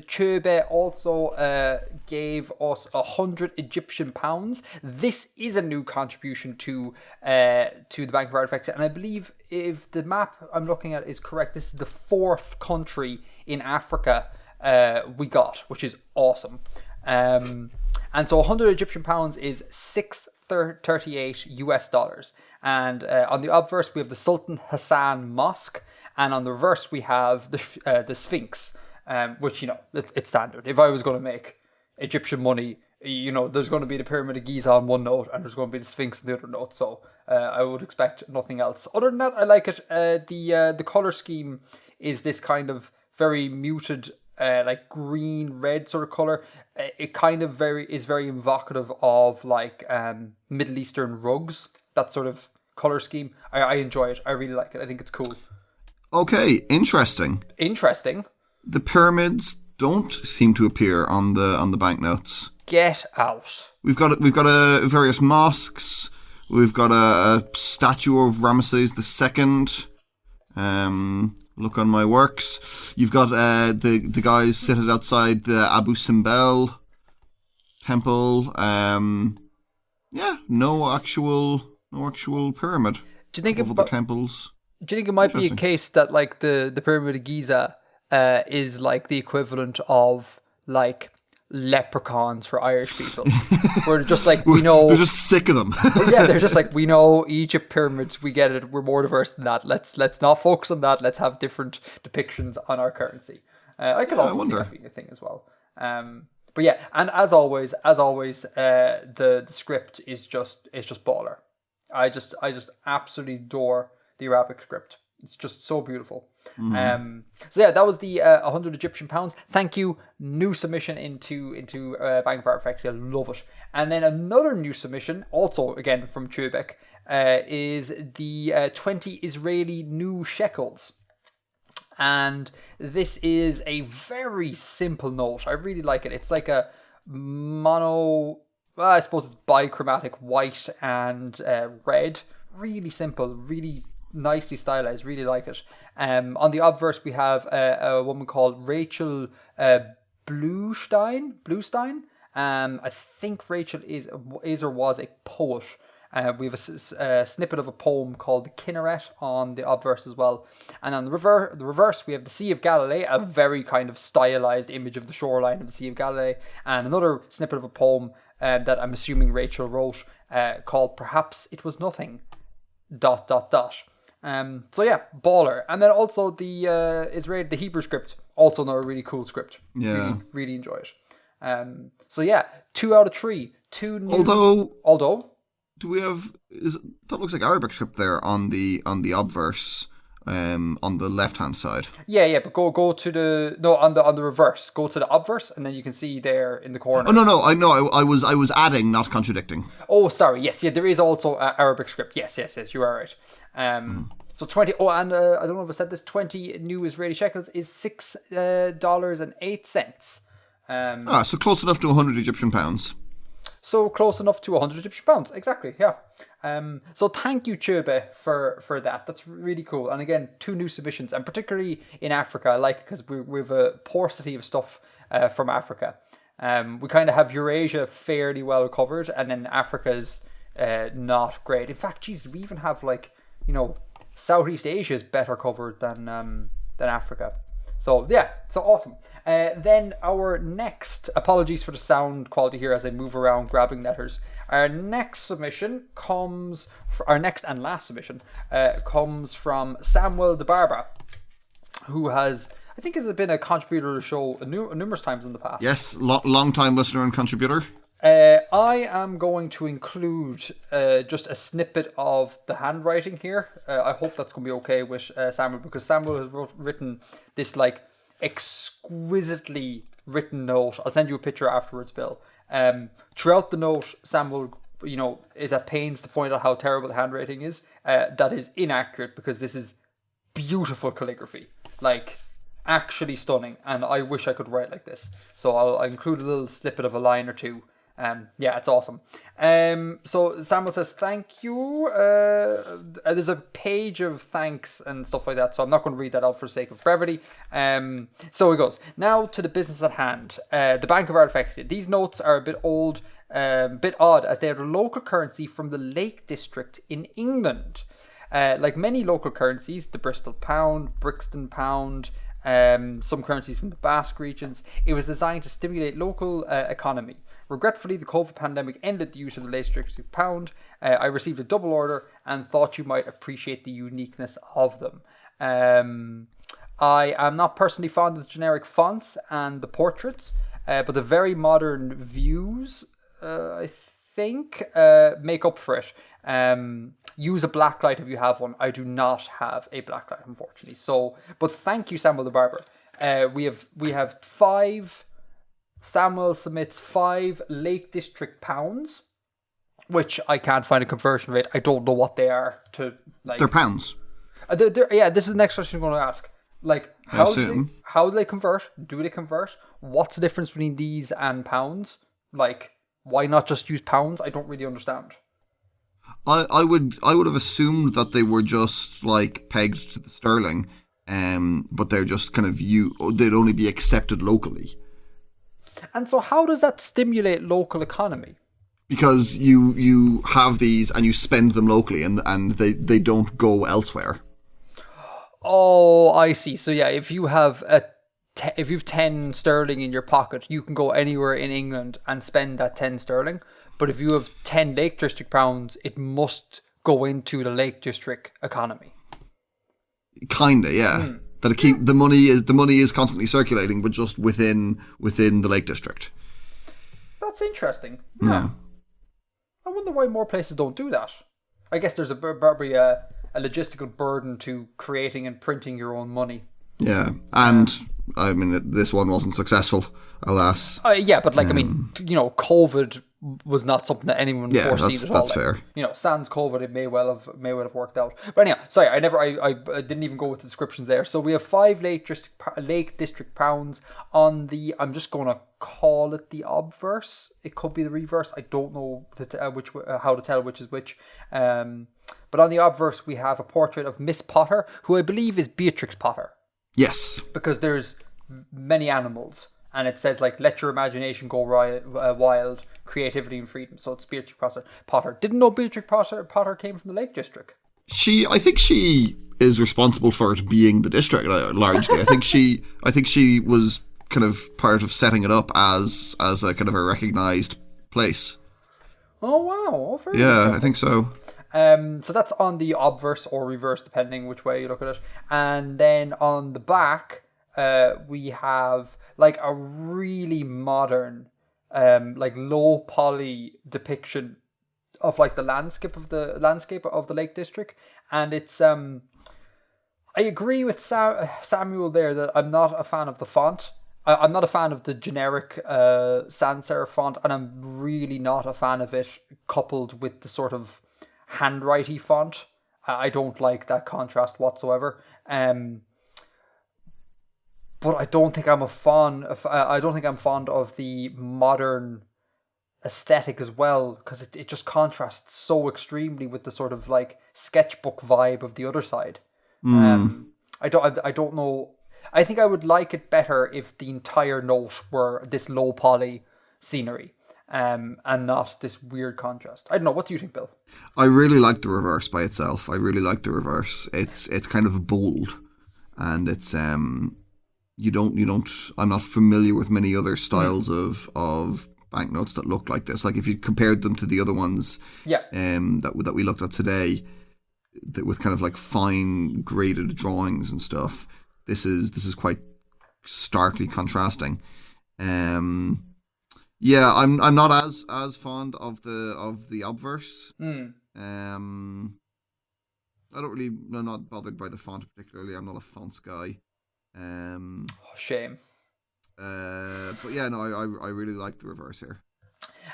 A: Chube also gave us 100 Egyptian pounds. This is a new contribution to the Bank of Artifexia, and I believe if the map I'm looking at is correct, this is the 4th country in Africa we got, which is awesome. And so 100 Egyptian pounds is $638 US. And on the obverse we have the Sultan Hassan Mosque. And on the reverse, we have the Sphinx, which, you know, it's standard. If I was going to make Egyptian money, you know, there's going to be the Pyramid of Giza on one note, and there's going to be the Sphinx on the other note. So I would expect nothing else. Other than that, I like it. The color scheme is this kind of very muted, like green-red sort of color. It kind of is very evocative of like Middle Eastern rugs. That sort of color scheme. I enjoy it. I really like it. I think it's cool.
B: Okay, interesting.
A: The
B: pyramids don't seem to appear on the banknotes.
A: Get out.
B: We've got various mosques. We've got a statue of Ramesses II. Look on my works. You've got the guys seated outside the Abu Simbel temple. No actual pyramid.
A: Do you think
B: of the temples?
A: Do you think it might be a case that like the Pyramid of Giza is like the equivalent of like leprechauns for Irish people? Where they're just like, we know...
B: They're just sick of them.
A: Yeah, they're just like, we know Egypt pyramids, we get it, we're more diverse than that. Let's not focus on that, let's have different depictions on our currency. I can also see that being a thing as well. But yeah, and as always, the script is just baller. I just absolutely adore the Arabic script. It's just so beautiful. So yeah, that was the 100 Egyptian pounds. Thank you. New submission into Bank of Artifexia. Love it. And then another new submission, also again from Chubek, is the 20 Israeli new shekels. And this is a very simple note. I really like it. It's like a I suppose it's bichromatic white and red. Really simple, really nicely stylized, really like it. On the obverse we have a woman called Rachel Bluestein. I think Rachel is or was a poet. We have a snippet of a poem called the Kinneret on the obverse as well. And on the reverse we have the Sea of Galilee, a very kind of stylized image of the shoreline of the Sea of Galilee, and another snippet of a poem that I'm assuming Rachel wrote called Perhaps It Was Nothing ... So yeah, baller. And then also the Hebrew script, also another really cool script.
B: Yeah,
A: really enjoy it. So yeah, 2 out of 3. 2 new. Although
B: do we have that looks like Arabic script there on the obverse on the left hand side.
A: Yeah, but go to on the reverse. Go to the obverse, and then you can see there in the corner.
B: Oh no, I know. I was adding, not contradicting.
A: Oh, sorry. Yes, there is also Arabic script. Yes, you are right. So 20. Oh, and I don't know if I said this. 20 new Israeli shekels is $6.08.
B: So close enough to 100 Egyptian pounds.
A: So close enough to 100 Egyptian pounds. Exactly, yeah. So thank you, Chube, for that. That's really cool. And again, 2 new submissions, and particularly in Africa, I like it because we have a paucity of stuff from Africa. We kind of have Eurasia fairly well covered, and then Africa's not great. In fact, geez, we even have Southeast Asia is better covered than Africa. So yeah, so awesome. Then our next, apologies for the sound quality here as I move around grabbing letters. Our next submission our next and last submission comes from Samuel de Barba, who has been a contributor to the show numerous times in the past.
B: Yes, long time listener and contributor.
A: I am going to include just a snippet of the handwriting here. I hope that's going to be okay with Samuel, because Samuel has written this exquisitely written note. I'll send you a picture afterwards, Bill. Throughout the note, Samuel, is at pains to point out how terrible the handwriting is. That is inaccurate, because this is beautiful calligraphy. Actually stunning, and I wish I could write like this. So I'll include a little snippet of a line or two. It's awesome. So Samuel says thank you. There's a page of thanks and stuff like that, so I'm not going to read that out for the sake of brevity. So it goes. Now to the business at hand. The Bank of Artifexia. These notes are a bit old, bit odd, as they are the local currency from the Lake District in England. Like many local currencies, the Bristol pound, Brixton pound, some currencies from the Basque regions, it was designed to stimulate local economy. Regretfully, the COVID pandemic ended the use of the Lake District pound. I received a double order and thought you might appreciate the uniqueness of them. I am not personally fond of the generic fonts and the portraits, but the very modern views, I think, make up for it. Use a blacklight if you have one. I do not have a blacklight, unfortunately. So, but thank you, Samuel the Barber. We have 5. Samuel submits 5 Lake District pounds, which I can't find a conversion rate. I don't know what they are to
B: They're pounds.
A: This is the next question I'm going to ask. How do they convert? Do they convert? What's the difference between these and pounds? Why not just use pounds? I don't really understand.
B: I would have assumed that they were just pegged to the sterling, but they're just kind of they'd only be accepted locally.
A: And so how does that stimulate local economy?
B: Because you have these and you spend them locally, and they don't go elsewhere.
A: Oh, I see. So yeah, if you have 10 sterling in your pocket, you can go anywhere in England and spend that 10 sterling. But if you have 10 Lake District pounds, it must go into the Lake District economy. Kinda,
B: yeah. That the money is constantly circulating, but just within the Lake District.
A: That's interesting. Yeah. I wonder why more places don't do that. I guess there's probably a logistical burden to creating and printing your own money.
B: Yeah, and I mean, this one wasn't successful, alas.
A: Yeah, but COVID was not something that anyone foreseen at all.
B: That's fair.
A: Sans COVID, it may well have worked out. But anyhow, sorry, I didn't even go with the descriptions there. So we have 5 Lake District pounds on the. I'm just going to call it the obverse. It could be the reverse. I don't know how to tell which is which. But on the obverse, we have a portrait of Miss Potter, who I believe is Beatrix Potter.
B: Yes.
A: Because there's many animals. And it says, let your imagination go wild, creativity and freedom. So it's Beatrix Potter. Didn't know Beatrix Potter came from the Lake District.
B: I think she is responsible for it being the district largely. I think she was kind of part of setting it up as a kind of a recognised place.
A: Oh wow!
B: Yeah, I think so.
A: So that's on the obverse or reverse, depending which way you look at it. And then on the back, we have a really modern, low poly depiction of the landscape of the Lake District. And it's I agree with Samuel there that I'm not a fan of the font. I'm not a fan of the generic sans serif font, and I'm really not a fan of it coupled with the sort of handwriting font. I don't like that contrast whatsoever. but I don't think I'm I don't think I'm fond of the modern aesthetic as well, because it just contrasts so extremely with the sort of like sketchbook vibe of the other side. I don't know. I think I would like it better if the entire note were this low poly scenery, and not this weird contrast. I don't know. What do you think, Bill?
B: I really like the reverse by itself. I really like the reverse. It's kind of bold, and it's you don't. I'm not familiar with many other styles of banknotes that look like this. Like if you compared them to the other ones, that we looked at today, that with kind of like fine graded drawings and stuff. This is quite starkly contrasting. Yeah, I'm not as fond of the obverse. I'm not bothered by the font particularly. I'm not a fonts guy.
A: Shame.
B: But yeah, no, I really like the reverse here.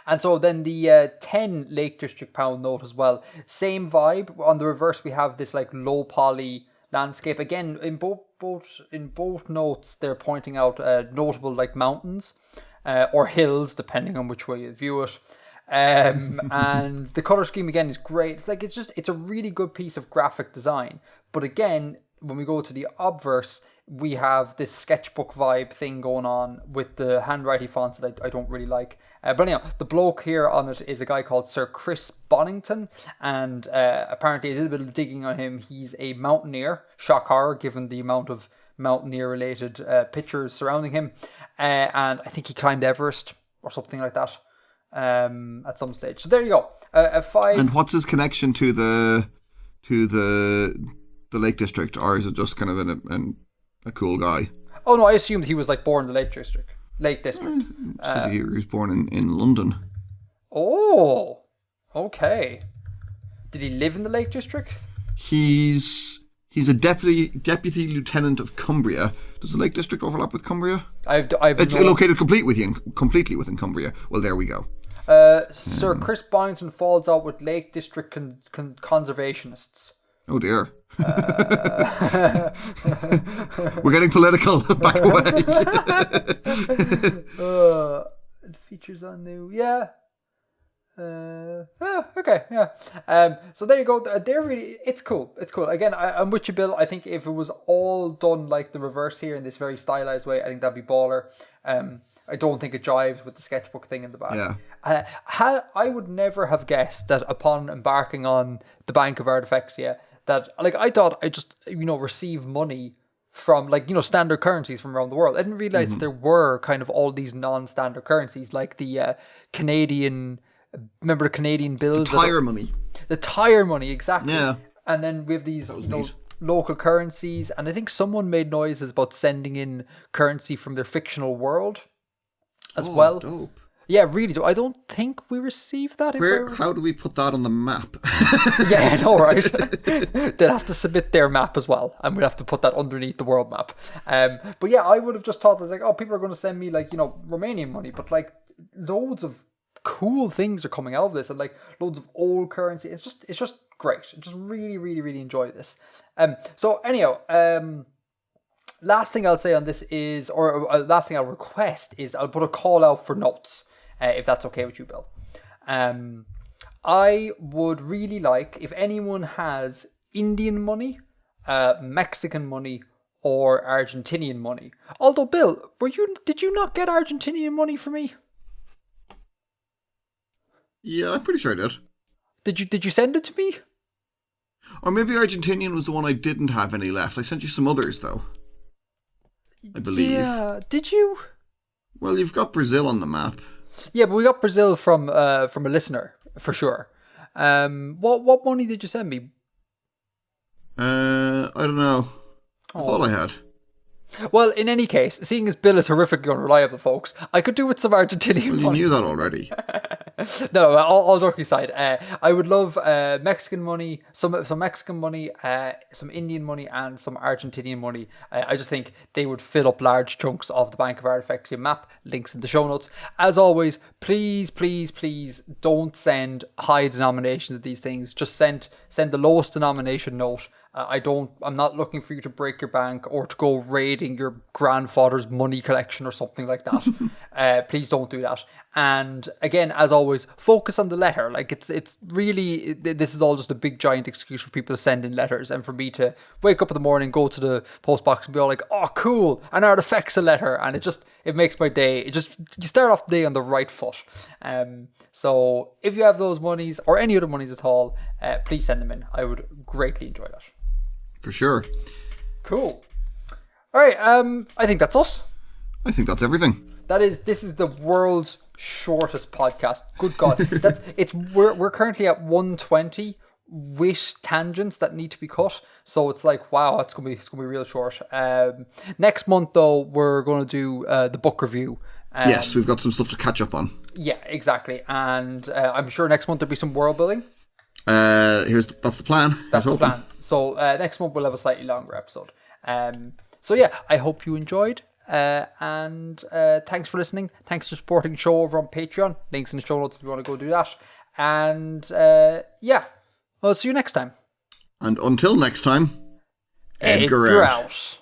A: And so then the 10 Lake District pound note as well. Same vibe. On the reverse, we have this like low poly landscape. Again, in both notes, they're pointing out notable like mountains or hills, depending on which way you view it. And the color scheme again is great. It's a really good piece of graphic design. But again, when we go to the obverse, we have this sketchbook vibe thing going on with the handwriting fonts that I don't really like. But anyhow, the bloke here on it is a guy called Sir Chris Bonington, and apparently a little bit of digging on him. He's a mountaineer. Shock horror, given the amount of mountaineer-related pictures surrounding him. And I think he climbed Everest or something like that at some stage. So there you go. A 5.
B: And what's his connection to the Lake District, or is it just kind of a cool guy?
A: Oh no, I assumed he was like born in the Lake District.
B: He was born in London.
A: Oh, okay. Did he live in the Lake District?
B: He's a deputy lieutenant of Cumbria. Does the Lake District overlap with Cumbria? It's located completely within Cumbria. Well, there we go.
A: Sir Chris Bonington falls out with Lake District conservationists.
B: Oh dear. We're getting political. Back away.
A: Features on new. Yeah. Okay. Yeah. So there you go. They're really. It's cool. Again, I'm with you, Bill. I think if it was all done like the reverse here in this very stylized way, I think that'd be baller. I don't think it jives with the sketchbook thing in the back.
B: Yeah.
A: I would never have guessed that upon embarking on the Bank of Artifexia, that like I thought I just receive money from like standard currencies from around the world. I didn't realize that there were kind of all these non-standard currencies like the Canadian. Remember the Canadian bills? The tire money, exactly.
B: Yeah.
A: And then we have these local currencies, and I think someone made noises about sending in currency from their fictional world as well.
B: Dope.
A: Yeah, really dope. I don't think we received that.
B: How do we put that on the map?
A: Yeah, I know, right? They'll have to submit their map as well, and we'll have to put that underneath the world map. But yeah, I would have just thought that people are going to send me Romanian money, but like loads of cool things are coming out of this, and like loads of old currency. It's just great. I just really, really, really enjoy this. So anyhow, last thing I'll say on this is, or last thing I'll request is, I'll put a call out for notes, if that's okay with you, Bill. I would really like if anyone has Indian money, Mexican money, or Argentinian money. Although, Bill, did you not get Argentinian money for me?
B: Yeah, I'm pretty sure I did.
A: Did you send it to me?
B: Or maybe Argentinian was the one I didn't have any left. I sent you some others though, I believe.
A: Yeah, did you?
B: Well, you've got Brazil on the map. Yeah,
A: but we got Brazil from a listener for sure. What money did you send me?
B: I don't know. I thought I had.
A: Well, in any case, seeing as Bill is horrifically unreliable, folks, I could do with some Argentinian money.
B: You knew that already.
A: No, all joking aside, I would love Mexican money, some Mexican money, some Indian money, and some Argentinian money. I just think they would fill up large chunks of the Bank of Artifexia map. Links in the show notes. As always, please don't send high denominations of these things. Just send the lowest denomination note, I'm not looking for you to break your bank or to go raiding your grandfather's money collection or something like that. Please don't do that. And again, as always, focus on the letter. Like it's really, this is all just a big giant excuse for people to send in letters and for me to wake up in the morning, go to the post box and be all like, oh, cool, an Artifexia letter. And it makes my day. You start off the day on the right foot. So if you have those monies or any other monies at all, please send them in. I would greatly enjoy that.
B: For sure.
A: Cool. All right. I think that's us.
B: I think that's everything.
A: This is the world's shortest podcast. Good God. We're currently at 120 with tangents that need to be cut. So it's like, wow, it's gonna be real short. Next month though, we're gonna do the book review.
B: Yes, we've got some stuff to catch up on.
A: Yeah, exactly. And I'm sure next month there'll be some world building.
B: That's the plan.
A: That's the plan. So next month we'll have a slightly longer episode. So yeah, I hope you enjoyed. And thanks for listening. Thanks for supporting the show over on Patreon. Links in the show notes if you want to go do that. And yeah, I'll see you next time.
B: And until next time, Edgar out.